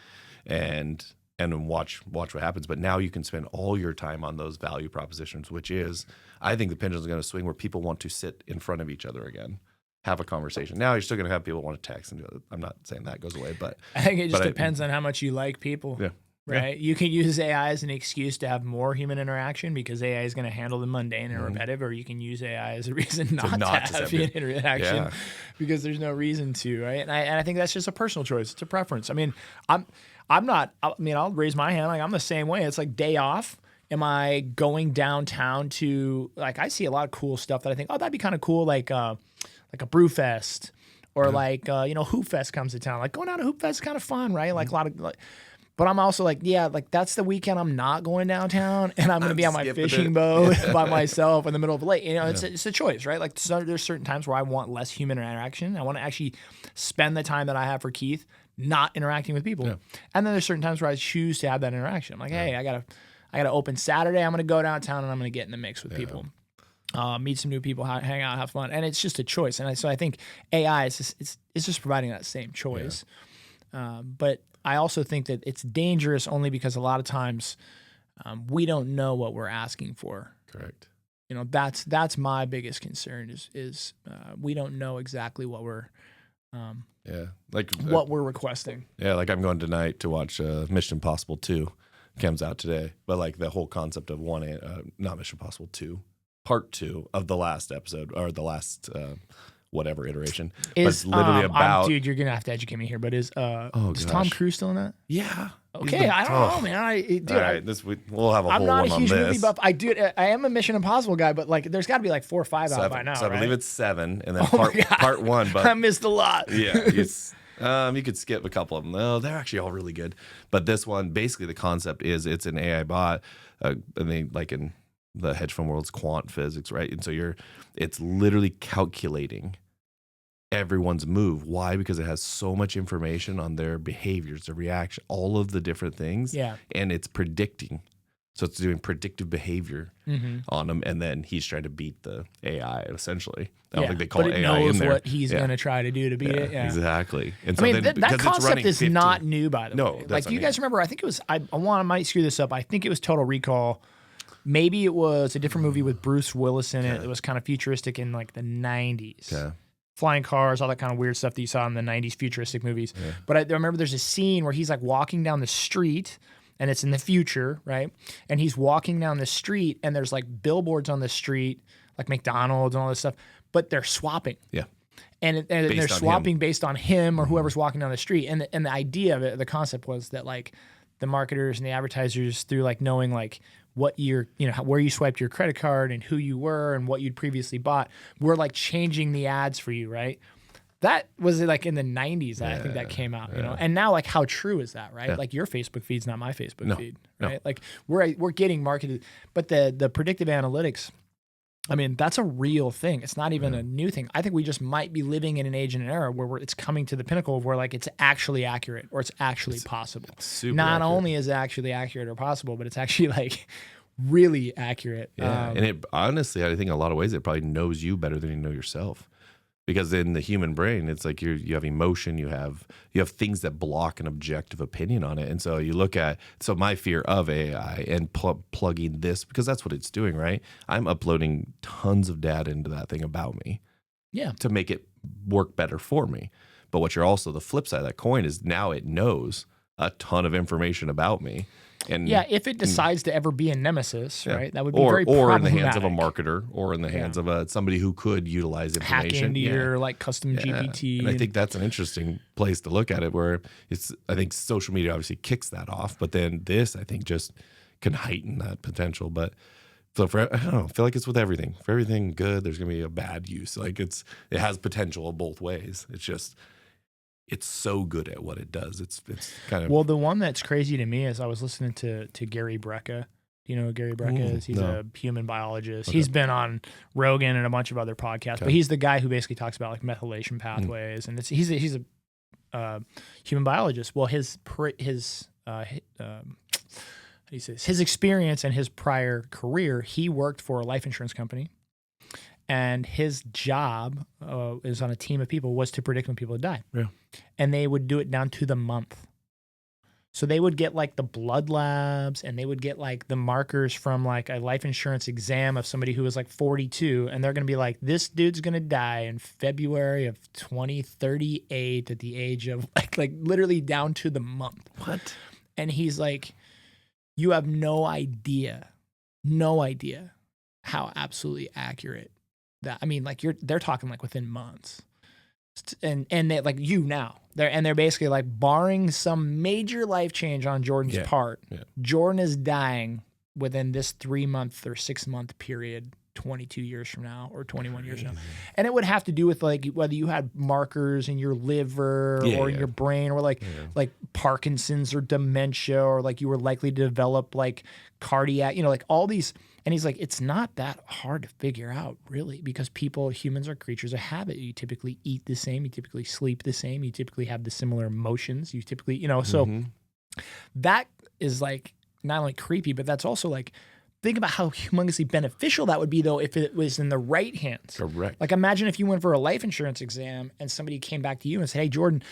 B: and watch what happens. But now you can spend all your time on those value propositions, which is, I think the pendulum is going to swing where people want to sit in front of each other again, have a conversation. Now you're still going to have people want to text, and I'm not saying that goes away, but
A: I think it just depends on how much you like people.
B: Yeah.
A: Right. You can use AI as an excuse to have more human interaction because AI is going to handle the mundane and repetitive, or you can use AI as a reason not to have human interaction because there's no reason to. Right. And I think that's just a personal choice. It's a preference. I mean, I'll raise my hand. Like, I'm the same way. It's like day off. Am I going downtown to, like, I see a lot of cool stuff that I think, oh, that'd be kind of cool. Like a brew fest, or Hoop Fest comes to town. Like, going out to Hoop Fest is kind of fun. Right. Like a lot of, but I'm also like, that's the weekend I'm not going downtown, and I'm going to be on my fishing boat by myself in the middle of a lake. It's a choice, right? Like, there's certain times where I want less human interaction. I want to actually spend the time that I have for Keith not interacting with people. Yeah. And then there's certain times where I choose to have that interaction. I'm like, hey, I gotta open Saturday. I'm going to go downtown and I'm going to get in the mix with people. Meet some new people, hang out, have fun. And it's just a choice. And so I think AI is just providing that same choice. Yeah. But I also think that it's dangerous only because a lot of times we don't know what we're asking for.
B: Correct.
A: That's my biggest concern is we don't know exactly what we're what we're requesting.
B: Yeah, like I'm going tonight to watch Mission Impossible 2. Comes out today, but like the whole concept of not Mission Impossible 2, part 2 of the last episode, or the last whatever iteration. But it's literally about,
A: dude, you're gonna have to educate me here. But is Tom Cruise still in that?
B: Yeah.
A: Okay, I don't know, man. Dude,
B: all right, we'll have a whole one on this. I'm not a huge movie buff.
A: I am a Mission Impossible guy, but like, there's got to be like 4 or 5 out by now.
B: So I
A: right?
B: believe it's 7, and then part 1. But
A: I missed a lot.
B: Yeah, you could skip a couple of them. No, they're actually all really good. But this one, basically, the concept is it's an AI bot, and they, like in the hedge fund world's quant physics, right? And so it's literally calculating everyone's move. Why? Because it has so much information on their behaviors, their reaction, all of the different things.
A: Yeah.
B: And it's predicting So it's doing predictive behavior on them, and then he's trying to beat the AI essentially. I don't think they call
A: but
B: it
A: it
B: AI
A: knows
B: in there.
A: what he's going to try to do to beat it. Yeah.
B: Exactly. And
A: I
B: so
A: mean,
B: then,
A: that
B: because it's
A: concept
B: running
A: is
B: 15
A: not new, by the
B: No,
A: way.
B: that's
A: Like,
B: what
A: do you
B: I
A: guys remember? I think it was, I might screw this up. I think it was Total Recall. Maybe it was a different movie with Bruce Willis in it. It was kind of futuristic in like the 90s.
B: Yeah.
A: Flying cars, all that kind of weird stuff that you saw in the 90s futuristic movies. Yeah. But I remember there's a scene where he's like walking down the street, and it's in the future, right? And he's walking down the street, and there's like billboards on the street, like McDonald's and all this stuff, but they're swapping.
B: Yeah.
A: And they're swapping based on him or whoever's walking down the street. And the idea of it, the concept was that like the marketers and the advertisers, through like knowing like what where you swiped your credit card and who you were and what you'd previously bought, were like changing the ads for you, right? That was like in the 90s, I think that came out, you know. And now, like, how true is that, right? Like, your Facebook feed's not my Facebook feed, right? No. Like, we're getting marketed, but the predictive analytics, I mean, that's a real thing. It's not even a new thing. I think we just might be living in an age and an era where it's coming to the pinnacle of where like it's actually accurate or it's actually possible. It's not only is it actually accurate or possible, but it's actually like really accurate.
B: Yeah, and it honestly, I think in a lot of ways it probably knows you better than you know yourself. Because in the human brain, it's like you have emotion, you have things that block an objective opinion on it. And so you look at, so my fear of AI and plugging this, because that's what it's doing, right? I'm uploading tons of data into that thing about me, to make it work better for me. But what you're also, the flip side of that coin is now it knows a ton of information about me. And
A: if it decides to ever be a nemesis, right? That would be very
B: or
A: problematic.
B: in the hands of a marketer, or in the hands of somebody who could utilize information.
A: Hack into your like custom GPT.
B: And I think that's an interesting place to look at it, where I think social media obviously kicks that off, but then this, I think, just can heighten that potential. But so I don't know, I feel like it's with everything. For everything good, there's going to be a bad use. Like it has potential both ways. It's so good at what it does. It's kind of...
A: Well, the one that's crazy to me is I was listening to Gary Brecka. Do you know who Gary Brecka is? He's a human biologist. Okay. He's been on Rogan and a bunch of other podcasts, but he's the guy who basically talks about like methylation pathways, and he's a human biologist. Well, his experience and his prior career, he worked for a life insurance company. And his job is on a team of people, was to predict when people would die. Yeah. And they would do it down to the month. So they would get like the blood labs, and they would get like the markers from like a life insurance exam of somebody who was like 42. And they're going to be like, this dude's going to die in February of 2038 at the age of like literally down to the month.
B: What?
A: And he's like, you have no idea how absolutely accurate that. I mean, like they're talking like within months, and they like they're basically like, barring some major life change on Jordan's part, Jordan is dying within this 3-month or 6-month period, 22 years from now or 21 years from now. And it would have to do with like whether you had markers in your liver or in your brain, or like Parkinson's or dementia, or like you were likely to develop like cardiac, like all these. And he's like, it's not that hard to figure out, really, because humans are creatures of habit. You typically eat the same, you typically sleep the same, you typically have the similar emotions, you typically, so that is like not only creepy, but that's also like, think about how humongously beneficial that would be, though, if it was in the right hands.
B: Correct.
A: Like, imagine if you went for a life insurance exam and somebody came back to you and said, hey, Jordan,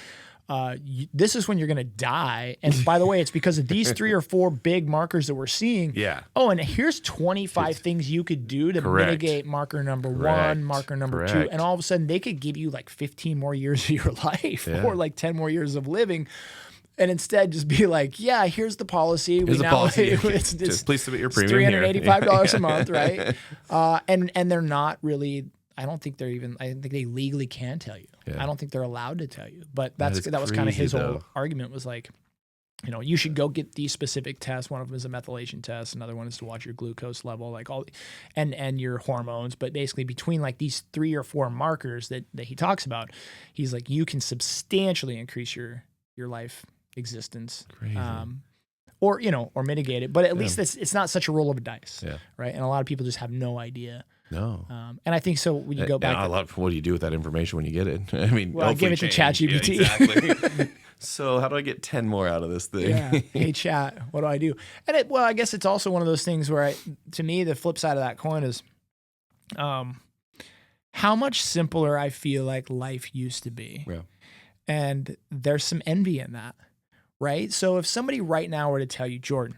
A: this is when you're going to die. And by the way, it's because of these 3 or 4 big markers that we're seeing.
B: Yeah.
A: Oh, and here's 25 things you could do to mitigate marker number 1, marker number 2. And all of a sudden, they could give you like 15 more years of your life or like 10 more years of living. And instead, just be like, here's the policy.
B: Here's the policy. Just please submit your premium here.
A: $385 a month, right? And they're not really... I don't think they legally can tell you. Yeah. I don't think they're allowed to tell you. But that was kind of his whole argument, was like, you should go get these specific tests. One of them is a methylation test. Another one is to watch your glucose level, like and your hormones. But basically, between like these 3 or 4 markers that he talks about, he's like, you can substantially increase your life existence.
B: Crazy.
A: Or mitigate it. But at least it's not such a roll of a dice. Yeah. Right. And a lot of people just have no idea.
B: No.
A: And I think so when you go back.
B: What do you do with that information when you get it? I mean,
A: I give it to ChatGPT.
B: Yeah, exactly. So how do I get 10 more out of this thing?
A: Yeah. Hey, chat, what do I do? And I guess it's also one of those things where to me, the flip side of that coin is, how much simpler I feel like life used to be.
B: Yeah.
A: And there's some envy in that, right? So if somebody right now were to tell you, Jordan,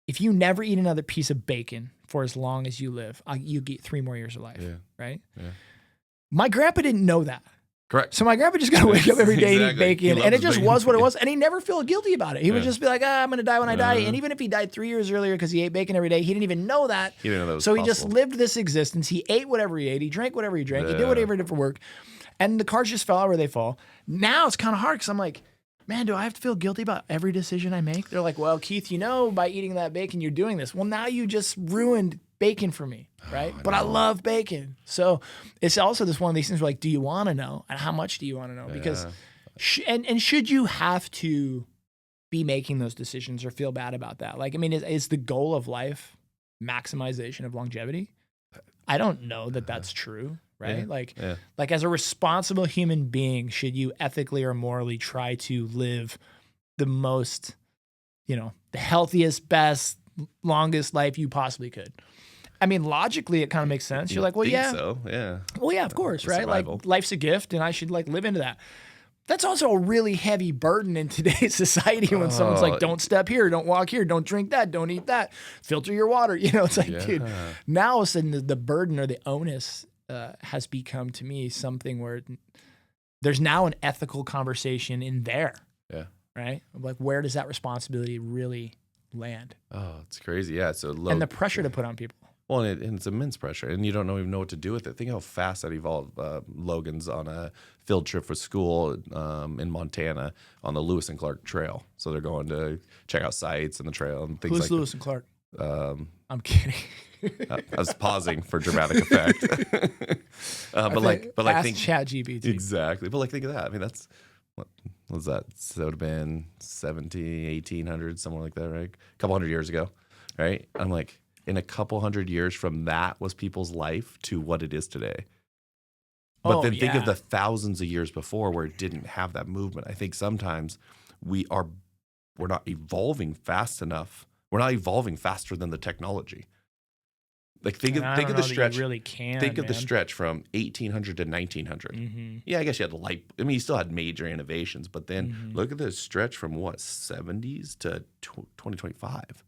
A: if you never eat another piece of bacon for as long as you live, you get 3 more years of life, right?
B: Yeah.
A: My grandpa didn't know that.
B: Correct.
A: So my grandpa just got to wake up every day and eat
B: Exactly.
A: bacon, and it just was what it was, and he never felt guilty about it. He would just be like, I'm going to die when I die. And even if he died 3 years earlier because he ate bacon every day, he didn't even know that.
B: He didn't know that was
A: so he just
B: possible.
A: lived this existence. He ate whatever he ate. He drank whatever he drank. He did whatever he did for work. And the cards just fell out where they fall. Now it's kind of hard because I'm like, man, do I have to feel guilty about every decision I make? They're like, well, Keith, by eating that bacon, you're doing this. Well, now you just ruined bacon for me, right? But I love bacon. So it's also this one of these things where like, do you want to know? And how much do you want to know? Because, and should you have to be making those decisions or feel bad about that? Like, I mean, is the goal of life maximization of longevity? I don't know that that's true. Right? Like as a responsible human being, should you ethically or morally try to live the most, the healthiest, best, longest life you possibly could? I mean, logically, it kind of makes sense. You're like, well, yeah.
B: So, yeah.
A: Well, yeah, of course, right?
B: Survival.
A: Like life's a gift and I should live into that. That's also a really heavy burden in today's society when someone's like, don't step here, don't walk here, don't drink that, don't eat that, filter your water. It's like, dude, now all of a sudden the burden or the onus has become to me something where there's now an ethical conversation in there. Yeah. Right? Like, where does that responsibility really land?
B: Oh, it's crazy. Yeah. So
A: and the pressure to put on people.
B: Well, and it's immense pressure, and you don't even know what to do with it. Think how fast that evolved. Logan's on a field trip for school in Montana on the Lewis and Clark Trail. So they're going to check out sites and the trail and things
A: Who's
B: like
A: Lewis and Clark?
B: I'm
A: kidding.
B: I was pausing for dramatic effect. but think
A: Chat GPT.
B: Exactly. But think of that. I mean, that's what was that? So it would have been 1800, somewhere like that, right? A couple hundred years ago, right? I'm like, in a couple hundred years from that was people's life to what it is today. But then think of the thousands of years before where it didn't have that movement. I think sometimes we're not evolving fast enough. We're not evolving faster than the technology. Like think of the stretch.
A: You really can.
B: Think of the stretch from 1800 to 1900.
A: Mm-hmm.
B: Yeah, I guess you had light. I mean, you still had major innovations, but then look at the stretch from 70s to 2025.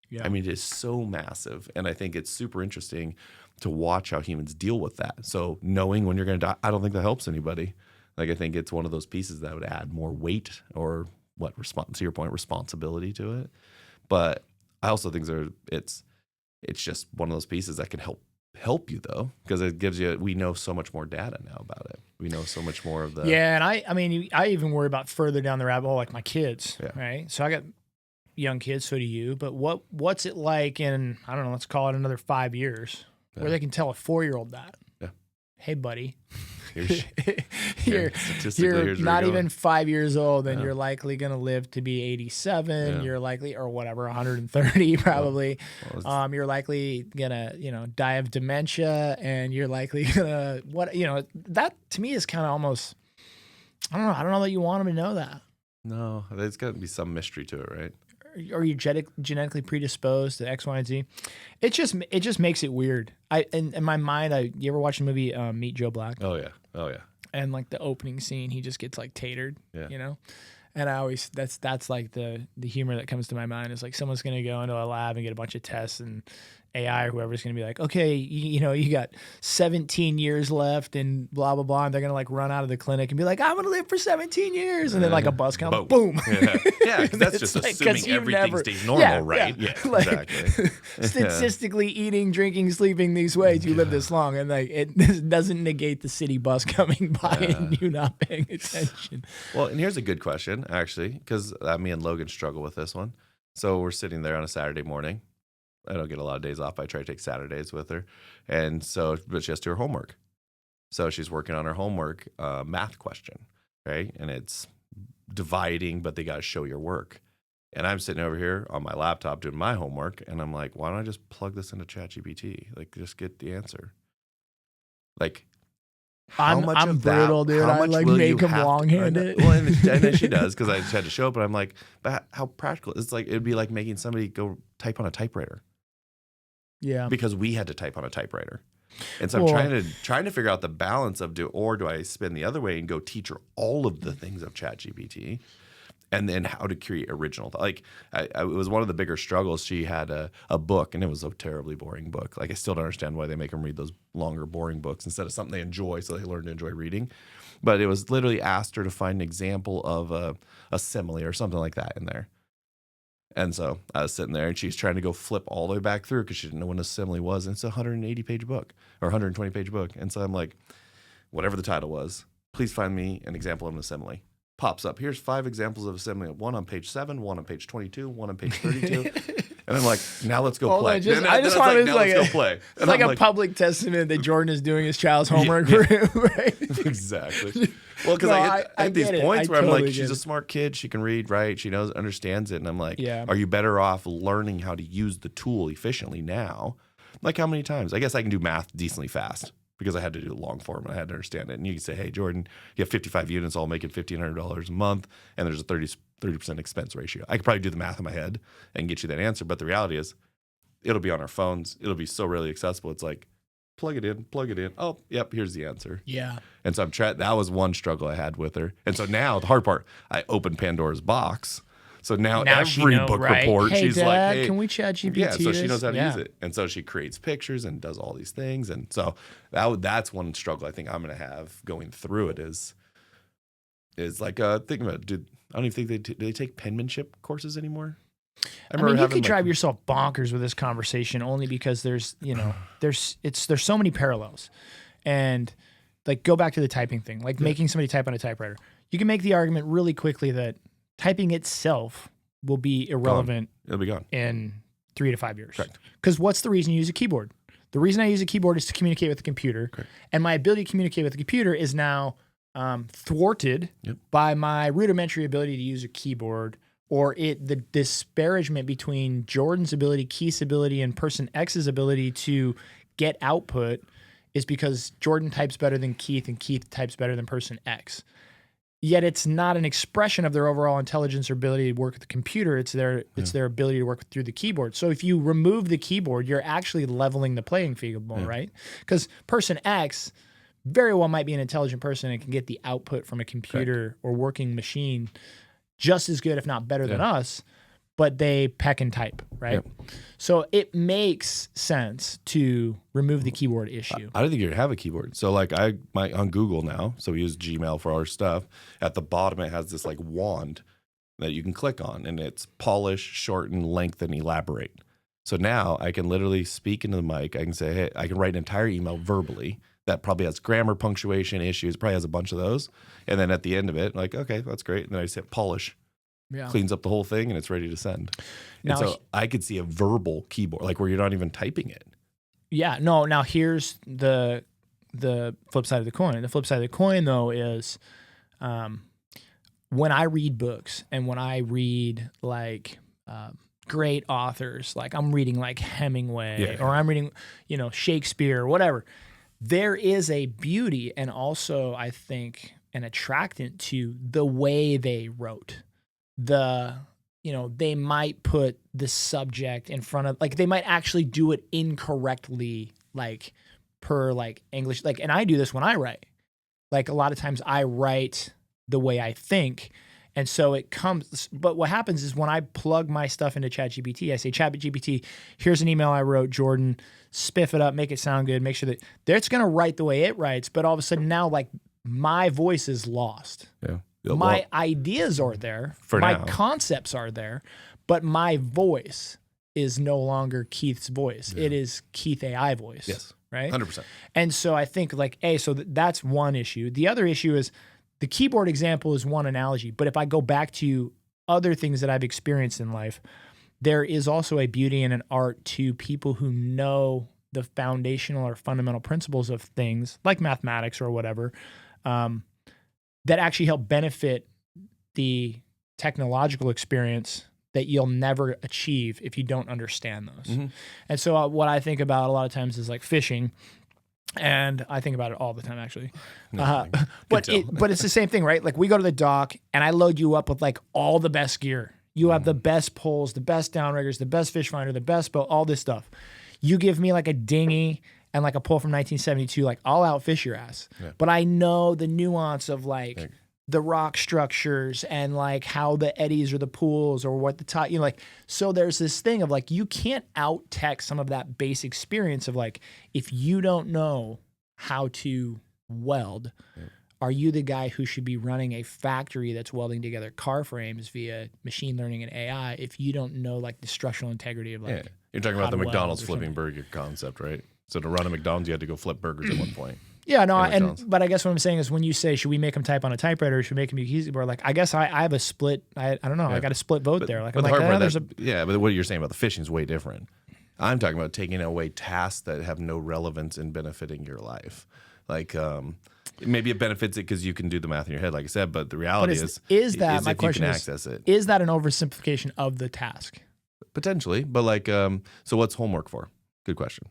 B: Yeah. I mean, it is so massive, and I think it's super interesting to watch how humans deal with that. So knowing when you're going to die, I don't think that helps anybody. Like, I think it's one of those pieces that would add more weight or to your point, responsibility to it. But I also think it's just one of those pieces that can help you though, because it gives you. We know so much more data now about it. We know so much more of the.
A: Yeah, and I mean, I even worry about further down the rabbit hole, like my kids, right? So I got young kids, so do you. But what's it like in, I don't know, let's call it another 5 years, where they can tell a 4-year-old that, hey, buddy, you're not even 5 years old, and you're likely going to live to be 87. You're likely, or whatever, 130 probably. You're likely gonna, die of dementia, and you're likely gonna that to me is kind of almost, I don't know that you want them to know that.
B: No, there's got to be some mystery to it, right?
A: Or you're genetically predisposed to X, Y, and Z. It just makes it weird. In my mind, you ever watch the movie Meet Joe Black?
B: Oh yeah.
A: And like the opening scene, he just gets like tatered, And I always that's like the humor that comes to my mind is like someone's gonna go into a lab and get a bunch of tests, and AI or whoever's going to be like, okay, you got 17 years left and blah, blah, blah. And they're going to like run out of the clinic and be like, I'm going to live for 17 years. And then like a bus comes, boom.
B: Yeah, that's just assuming everything stays normal, right? Yeah, exactly.
A: Statistically eating, drinking, sleeping these ways, you live this long. And like it doesn't negate the city bus coming by and you not paying attention.
B: Well, and here's a good question, actually, because me and Logan struggle with this one. So we're sitting there on a Saturday morning. I don't get a lot of days off. I try to take Saturdays with her. But she has to do her homework. So she's working on her homework math question, right? And it's dividing, but they got to show your work. And I'm sitting over here on my laptop doing my homework, and I'm like, why don't I just plug this into ChatGPT? Like, just get the answer. Like,
A: I'm brutal, dude. I like make them long-handed.
B: Well, and then she does because I just had to show up. But I'm like, but how practical? It's like it'd be like making somebody go type on a typewriter.
A: Yeah,
B: because we had to type on a typewriter. And so I'm trying to figure out the balance of do I spin the other way and go teach her all of the things of ChatGPT, and then how to create original. Like it was one of the bigger struggles. She had a book, and it was a terribly boring book. Like I still don't understand why they make them read those longer, boring books instead of something they enjoy, so they learn to enjoy reading. But it was literally asked her to find an example of a simile or something like that in there. And so I was sitting there, and she's trying to go flip all the way back through because she didn't know what a simile was. And it's a 180-page book or 120-page book. And so I'm like, whatever the title was, please find me an example of a simile. Pops up. Here's 5 examples of a simile. One on page 7, one on page 22, one on page 32. And I'm like, now let's go play.
A: I just wanted to
B: let's go play.
A: It's like a public testament that Jordan is doing his child's homework for him, right?
B: Exactly. Well, because I hit these points where I'm like, she's a smart kid. She can read, right? She understands it. And I'm like, are you better off learning how to use the tool efficiently now? Like how many times? I guess I can do math decently fast because I had to do long form and I had to understand it. And you can say, hey, Jordan, you have 55 units, I'll make it $1,500 a month. And there's a 30% expense ratio. I could probably do the math in my head and get you that answer. But the reality is it'll be on our phones. It'll be so readily accessible. It's like, plug it in. Oh, yep, here's the answer.
A: Yeah.
B: And so that was one struggle I had with her. And so now the hard part, I opened Pandora's box. So now every book report,
A: hey,
B: she's
A: Dad,
B: like, hey,
A: can we ChatGPT
B: yeah, so she knows how to
A: yeah.
B: use it. And so she creates pictures and does all these things. And so that's one struggle I think I'm going to have going through it is like, thinking about it. I don't even think do they take penmanship courses anymore?
A: I mean, you could drive yourself bonkers with this conversation only because there's so many parallels. And like, go back to the typing thing, like making somebody type on a typewriter. You can make the argument really quickly that typing itself will be irrelevant.
B: It'll be gone
A: in 3 to 5 years.
B: Correct.
A: Because what's the reason you use a keyboard? The reason I use a keyboard is to communicate with the computer.
B: Correct.
A: And my ability to communicate with the computer is now thwarted by my rudimentary ability to use a keyboard, or the disparagement between Jordan's ability, Keith's ability, and person X's ability to get output is because Jordan types better than Keith and Keith types better than person X. Yet it's not an expression of their overall intelligence or ability to work with the computer. It's their ability to work through the keyboard. So if you remove the keyboard, you're actually leveling the playing field more, right? Because person X very well might be an intelligent person and can get the output from a computer or working machine just as good, if not better than us, but they peck and type, right? Yep. So it makes sense to remove the keyboard issue.
B: I don't think you have a keyboard. So like on Google now, so we use Gmail for our stuff. At the bottom, it has this like wand that you can click on, and it's polish, shorten, lengthen, elaborate. So now I can literally speak into the mic. I can say, hey, I can write an entire email verbally that probably has grammar, punctuation issues, probably has a bunch of those. And then at the end of it, like, okay, that's great. And then I just hit polish. Yeah. Cleans up the whole thing and it's ready to send. Now, and so I could see a verbal keyboard, like where you're not even typing it.
A: Yeah. No, now here's the flip side of the coin. The flip side of the coin, though, is when I read books and when I read like great authors, like I'm reading like Hemingway or I'm reading, Shakespeare or whatever, there is a beauty and also, I think, an attractant to the way they wrote. They might put the subject in front of, like, they might actually do it incorrectly, like per like English, like, and I do this when I write. Like a lot of times I write the way I think. And so it comes, but what happens is when I plug my stuff into ChatGPT, I say, ChatGPT, here's an email I wrote, Jordan, spiff it up, make it sound good, make sure that it's going to write the way it writes. But all of a sudden now, like, my voice is lost.
B: Yeah.
A: My ideas are there. My concepts are there, but my voice is no longer Keith's voice. Yeah. It is Keith AI voice.
B: Yes.
A: Right?
B: 100%.
A: And so I think like, that's one issue. The other issue is the keyboard example is one analogy, but if I go back to other things that I've experienced in life, there is also a beauty and an art to people who know the foundational or fundamental principles of things like mathematics or whatever, that actually help benefit the technological experience that you'll never achieve if you don't understand those. Mm-hmm. And so what I think about a lot of times is like fishing. And I think about it all the time, actually.
B: No,
A: But it's the same thing, right? Like we go to the dock and I load you up with like all the best gear. You have the best poles, the best downriggers, the best fish finder, the best boat, all this stuff. You give me like a dinghy and like a pole from 1972, like I'll outfish your ass. Yeah. But I know the nuance of like the rock structures and like how the eddies or the pools or what the top, you know, like, so there's this thing of like, you can't out tech some of that base experience of like, if you don't know how to weld, are you the guy who should be running a factory that's welding together car frames via machine learning and AI if you don't know like the structural integrity of like,
B: you're talking about the McDonald's flipping burger concept, right? So to run a McDonald's, you had to go flip burgers at one point.
A: Yeah, no, but I guess what I'm saying is when you say, should we make them type on a typewriter or should we make them use keyboard? Like, I guess I have a split, I don't know, I got a split vote there. Like,
B: but
A: I'm
B: the
A: like,
B: hard part, but what you're saying about the fishing is way different. I'm talking about taking away tasks that have no relevance in benefiting your life. Like, maybe it benefits it because you can do the math in your head, like I said, but the reality
A: is that my question is,
B: access it.
A: Is that an oversimplification of the task?
B: Potentially, but like, so what's homework for? Good question.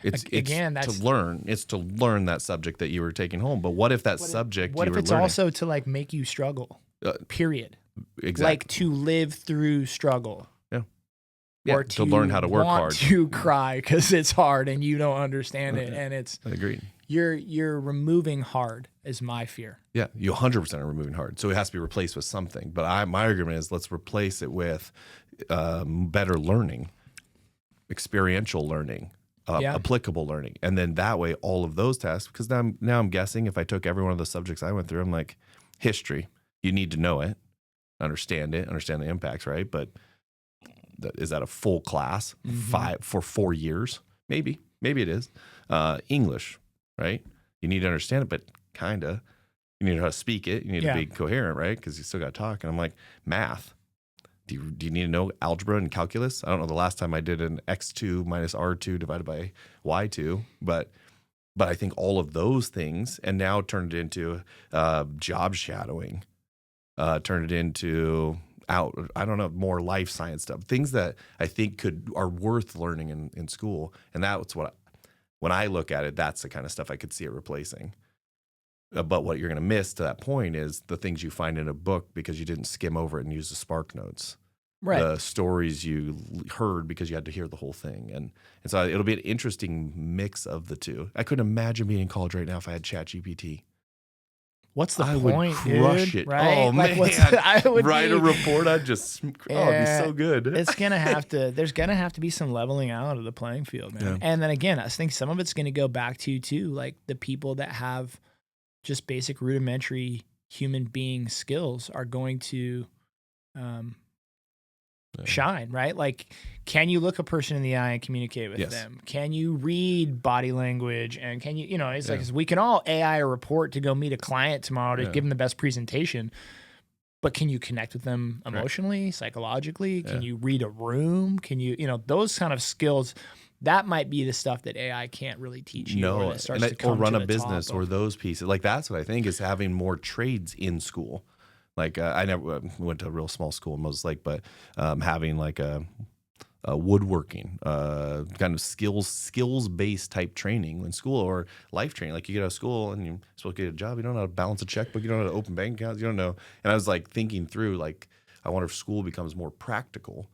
B: It's to learn. It's to learn that subject that you were taking home. But what if that subject?
A: What if it's
B: learning,
A: also to like make you struggle? Period.
B: Exactly.
A: Like to live through struggle.
B: Yeah.
A: Or
B: to learn how to work hard.
A: To cry because it's hard and you don't understand it, and it's.
B: Agreed.
A: You're removing hard is my fear.
B: Yeah, you 100% are removing hard. So it has to be replaced with something. But my argument is let's replace it with better learning, experiential learning. Applicable learning, and then that way all of those tasks, because now I'm guessing if I took every one of the subjects I went through, I'm like, history, you need to know it, understand the impacts, right? But is that a full class for 4 years? Maybe it is. English, right? You need to understand it, but kinda you need to know how to speak it, you need to be coherent, right? Because you still got to talk. And I'm like, math, do you need to know algebra and calculus? I don't know the last time I did an x2 minus r2 divided by y2, but I think all of those things, and now turned it into job shadowing, turned it into I don't know, more life science stuff, things that I think are worth learning in school. And that's when I look at it, that's the kind of stuff I could see it replacing. But what you're going to miss to that point is the things you find in a book because you didn't skim over it and use the spark notes. Right. The stories you heard because you had to hear the whole thing. And so it'll be an interesting mix of the two. I couldn't imagine being in college right now if I had ChatGPT.
A: What's the point,
B: would crush
A: dude?
B: it.
A: Right?
B: Oh,
A: like,
B: man. I would write a report. I'd just, it'd be so good.
A: There's going to have to be some leveling out of the playing field, man. Yeah. And then again, I think some of it's going to go back to, too, like the people that have just basic rudimentary human being skills are going to shine, right? Like, can you look a person in the eye and communicate with them? Can you read body language? And can you, it's like, we can all AI a report to go meet a client tomorrow to give them the best presentation, but can you connect with them emotionally, psychologically? Can you read a room? Can you, those kind of skills, that might be the stuff that AI can't really teach you.
B: No, or run a business or those pieces. Like, that's what I think is having more trades in school. Like, I never went to a real small school in Moses Lake, but having like a woodworking, kind of skills-based type training in school, or life training. Like, you get out of school and you're supposed to get a job. You don't know how to balance a checkbook. You don't know how to open bank accounts. You don't know. And I was like thinking through, like, I wonder if school becomes more practical,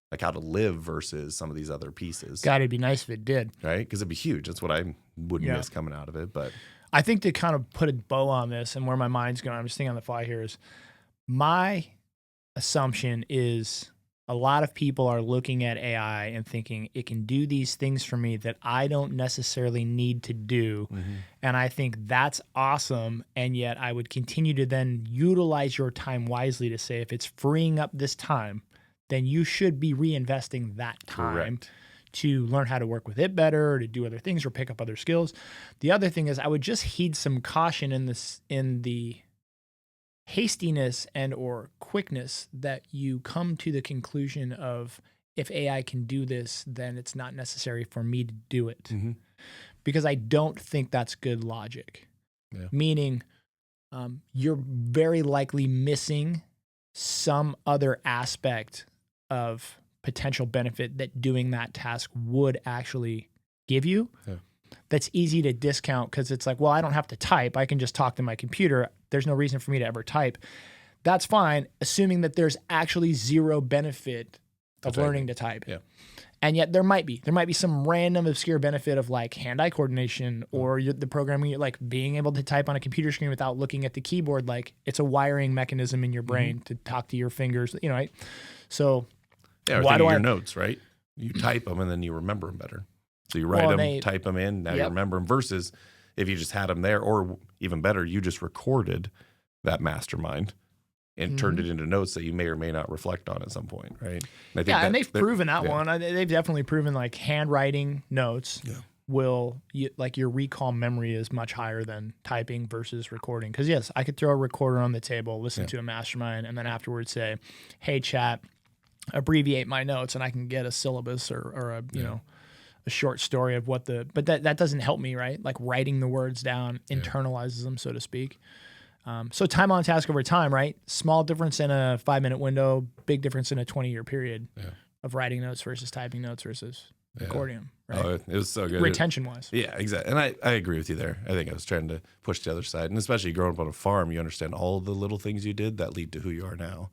B: like how to live versus some of these other pieces.
A: God, it'd be nice if it did.
B: Right? Because it'd be huge. That's what I would miss coming out of it. But
A: I think to kind of put a bow on this and where my mind's going, I'm just thinking on the fly here, is my assumption is a lot of people are looking at AI and thinking it can do these things for me that I don't necessarily need to do. Mm-hmm. And I think that's awesome. And yet I would continue to then utilize your time wisely to say, if it's freeing up this time, then you should be reinvesting that time to learn how to work with it better, or to do other things, or pick up other skills. The other thing is, I would just heed some caution in the hastiness and or quickness that you come to the conclusion of, if AI can do this, then it's not necessary for me to do it. Mm-hmm. Because I don't think that's good logic. Yeah. Meaning, you're very likely missing some other aspect of potential benefit that doing that task would actually give you. Yeah. that's easy to discount because it's like, well, I don't have to type. I can just talk to my computer. There's no reason for me to ever type. That's fine, assuming that there's actually zero benefit of learning to type.
B: Yeah.
A: And yet there might be some random obscure benefit of like hand-eye coordination or the programming, like being able to type on a computer screen without looking at the keyboard. Like it's a wiring mechanism in your brain to talk to your fingers, you know, right? So
B: why do your notes, right? You type them and then you remember them better. So you write them, type them in, now you remember them versus if you just had them there, or even better, you just recorded that mastermind and turned it into notes that you may or may not reflect on at some point, right? And I think
A: and they've proven that one. They've definitely proven like handwriting notes will, like your recall memory is much higher than typing versus recording. Because yes, I could throw a recorder on the table, listen to a mastermind, and then afterwards say, hey, chat, abbreviate my notes, and I can get a syllabus or a, you know, a short story of what but that doesn't help me, right? Like writing the words down internalizes them, so to speak. So time on task over time, right? Small difference in a 5-minute window, big difference in a 20-year period of writing notes versus typing notes versus recording them, right?
B: Oh, it was so good.
A: Retention-wise.
B: Yeah, exactly. And I agree with you there. I think I was trying to push the other side. And especially growing up on a farm, you understand all the little things you did that lead to who you are now.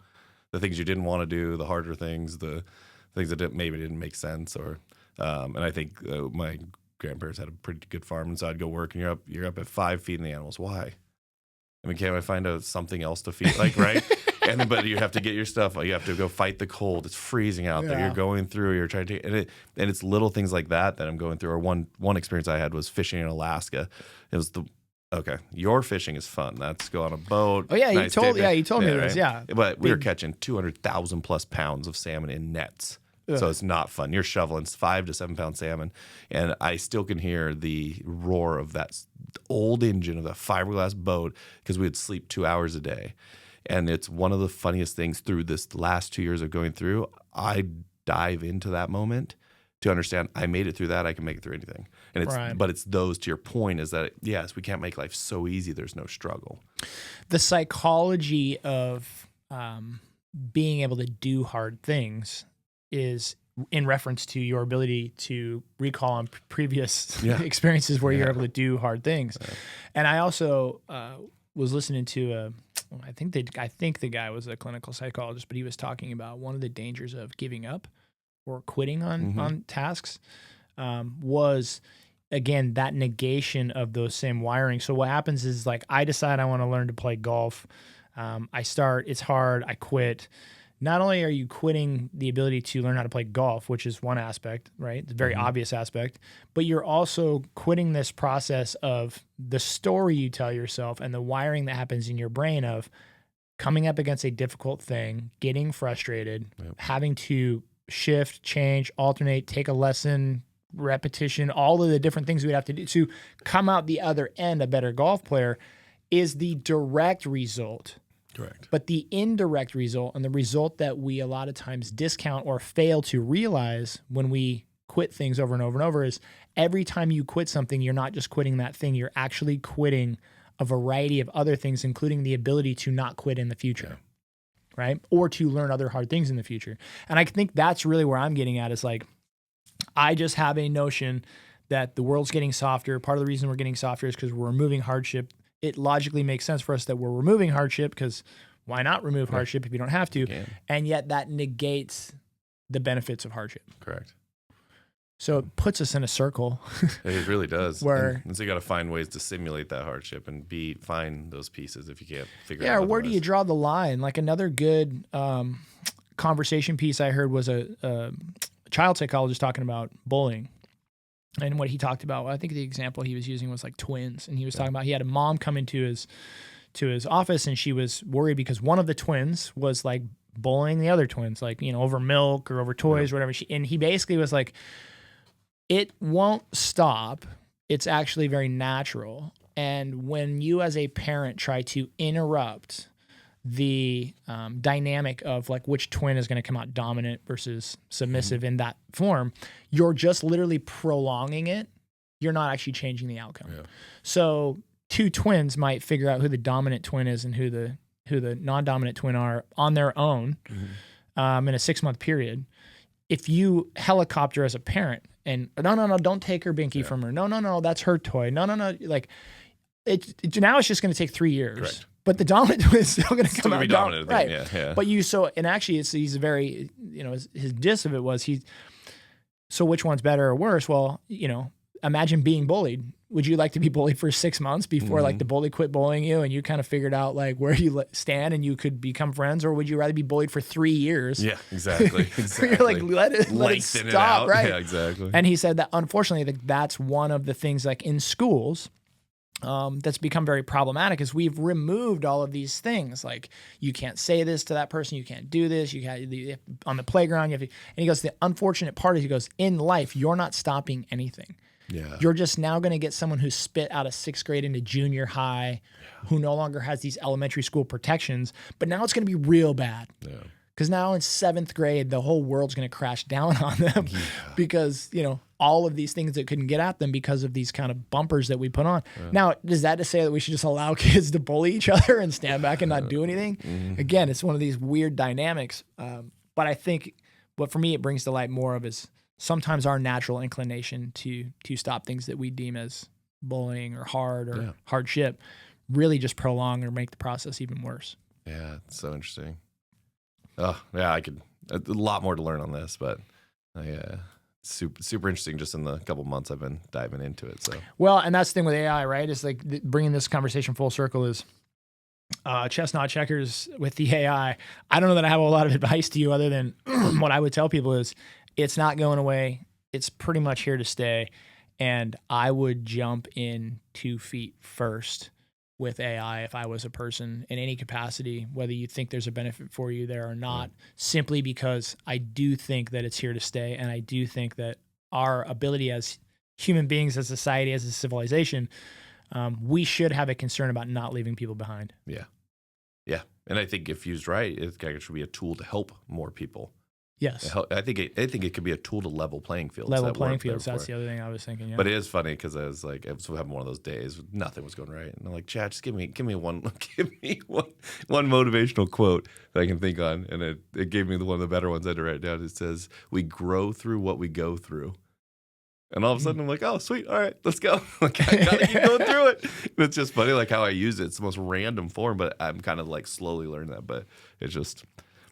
B: The things you didn't want to do, the harder things, the things that maybe didn't make sense, or and I think my grandparents had a pretty good farm, and so I'd go work, and you're up at 5 feeding the animals. Why? I mean, can't I find something else to feed? Like, right? And then, but you have to get your stuff. You have to go fight the cold. It's freezing out there. You're going through. You're trying to, and it's little things like that I'm going through. Or one experience I had was fishing in Alaska. It was your fishing is fun. Let's go on a boat.
A: Oh yeah, you told me this. Yeah,
B: but we were catching 200,000 plus pounds of salmon in nets. So it's not fun. You're shoveling 5 to 7 pound salmon, and I still can hear the roar of that old engine of that fiberglass boat because we would sleep 2 hours a day. And it's one of the funniest things through this last 2 years of going through. I dive into that moment to understand I made it through that. I can make it through anything. And but it's those, to your point, is that yes, we can't make life so easy. There's no struggle.
A: The psychology of being able to do hard things is in reference to your ability to recall on previous experiences where you're able to do hard things. And I also was listening to I think the guy was a clinical psychologist, but he was talking about one of the dangers of giving up or quitting on tasks was, again, that negation of those same wiring. So what happens is, like, I decide I want to learn to play golf. I start, it's hard, I quit. Not only are you quitting the ability to learn how to play golf, which is one aspect, right? The very obvious aspect, but you're also quitting this process of the story you tell yourself and the wiring that happens in your brain of coming up against a difficult thing, getting frustrated, having to shift, change, alternate, take a lesson, repetition, all of the different things we'd have to do to come out the other end a better golf player is the direct result.
B: Correct.
A: But the indirect result, and the result that we a lot of times discount or fail to realize when we quit things over and over and over, is every time you quit something, you're not just quitting that thing, you're actually quitting a variety of other things, including the ability to not quit in the future, right? Or to learn other hard things in the future. And I think that's really where I'm getting at, is like, I just have a notion that the world's getting softer. Part of the reason we're getting softer is because we're removing hardship. It logically makes sense for us that we're removing hardship, because why not remove hardship if you don't have to? And yet that negates the benefits of hardship.
B: Correct.
A: So it puts us in a circle.
B: It really does.
A: Where,
B: and so you got to find ways to simulate that hardship and find those pieces if you can't figure out.
A: Yeah, where do you draw the line? Like, another good conversation piece I heard was a child psychologist talking about bullying. And what he talked about, I think the example he was using was like twins. And he was talking about, he had a mom come into his office, and she was worried because one of the twins was like bullying the other twins, like, you know, over milk or over toys or whatever. And he basically was like, it won't stop. It's actually very natural. And when you as a parent try to interrupt the dynamic of like which twin is going to come out dominant versus submissive in that form, you're just literally prolonging it. You're not actually changing the outcome. So two twins might figure out who the dominant twin is and who the non-dominant twin are on their own in a 6-month period. If you helicopter as a parent And no, don't take her binky from her. No, that's her toy. No. Like now it's just going to take 3 years.
B: Correct.
A: But the dominant twin is still going to come out
B: dominant,
A: right?
B: Yeah.
A: But and actually, he's a very, his diss of it was so which one's better or worse? Well, imagine being bullied. Would you like to be bullied for 6 months before like the bully quit bullying you and you kind of figured out like where you stand and you could become friends, or would you rather be bullied for 3 years?
B: Yeah, exactly.
A: You're like, let it stop, right?
B: Yeah, exactly.
A: And he said that unfortunately, that's one of the things like in schools that's become very problematic is we've removed all of these things. Like you can't say this to that person. You can't do this. You can't on the playground. And he goes, the unfortunate part is he goes, in life, you're not stopping anything.
B: Yeah.
A: You're just now going to get someone who spit out of 6th grade into junior high, who no longer has these elementary school protections, but now it's going to be real bad. Yeah. Because now in 7th grade, the whole world's going to crash down on them because, all of these things that couldn't get at them because of these kind of bumpers that we put on. Yeah. Now, is that to say that we should just allow kids to bully each other and stand back and not do anything? Mm-hmm. Again, it's one of these weird dynamics. But I think what for me it brings to light more of is sometimes our natural inclination to stop things that we deem as bullying or hard or hardship really just prolong or make the process even worse.
B: Yeah, it's so interesting. Oh, yeah, a lot more to learn on this, but super interesting just in the couple months I've been diving into it. So
A: well, and that's the thing with AI, right? It's like bringing this conversation full circle is chestnut checkers with the AI. I don't know that I have a lot of advice to you other than what I would tell people is it's not going away. It's pretty much here to stay. And I would jump in 2 feet first with AI if I was a person in any capacity, whether you think there's a benefit for you there or not, simply because I do think that it's here to stay. And I do think that our ability as human beings, as a society, as a civilization, we should have a concern about not leaving people behind.
B: Yeah. Yeah. And I think if used right, it should be a tool to help more people.
A: Yes.
B: I think it could be a tool to level playing fields.
A: Level playing fields. That's the other thing I was thinking. Yeah.
B: But it is funny because I was having one of those days, nothing was going right, and I'm like, Chad, just give me one motivational quote that I can think on, and it gave me one of the better ones I had to write down. It says, "We grow through what we go through." And all of a sudden, I'm like, oh, sweet. All right, let's go. Like, I got to keep going through it. And it's just funny, like, how I use it. It's the most random form, but I'm kind of, like, slowly learning that. But it's just,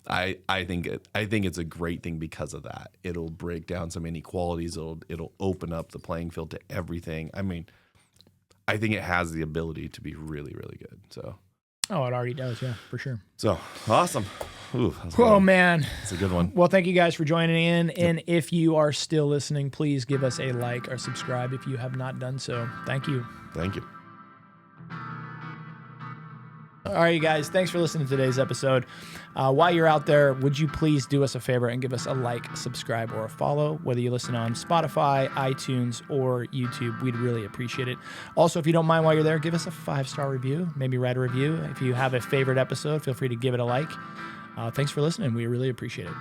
B: I think it's a great thing because of that. It'll break down some inequalities. It'll open up the playing field to everything. I mean, I think it has the ability to be really, really good. So.
A: Oh, it already does, yeah, for sure.
B: So, awesome. Ooh,
A: oh, man.
B: It's a good one.
A: Well, thank you guys for joining in. And if you are still listening, please give us a like or subscribe if you have not done so. Thank you.
B: Thank you.
A: All right, you guys, thanks for listening to today's episode. While you're out there, would you please do us a favor and give us a like, subscribe, or a follow, whether you listen on Spotify, iTunes, or YouTube. We'd really appreciate it. Also, if you don't mind while you're there, give us a 5-star review. Maybe write a review. If you have a favorite episode, feel free to give it a like. Thanks for listening. We really appreciate it.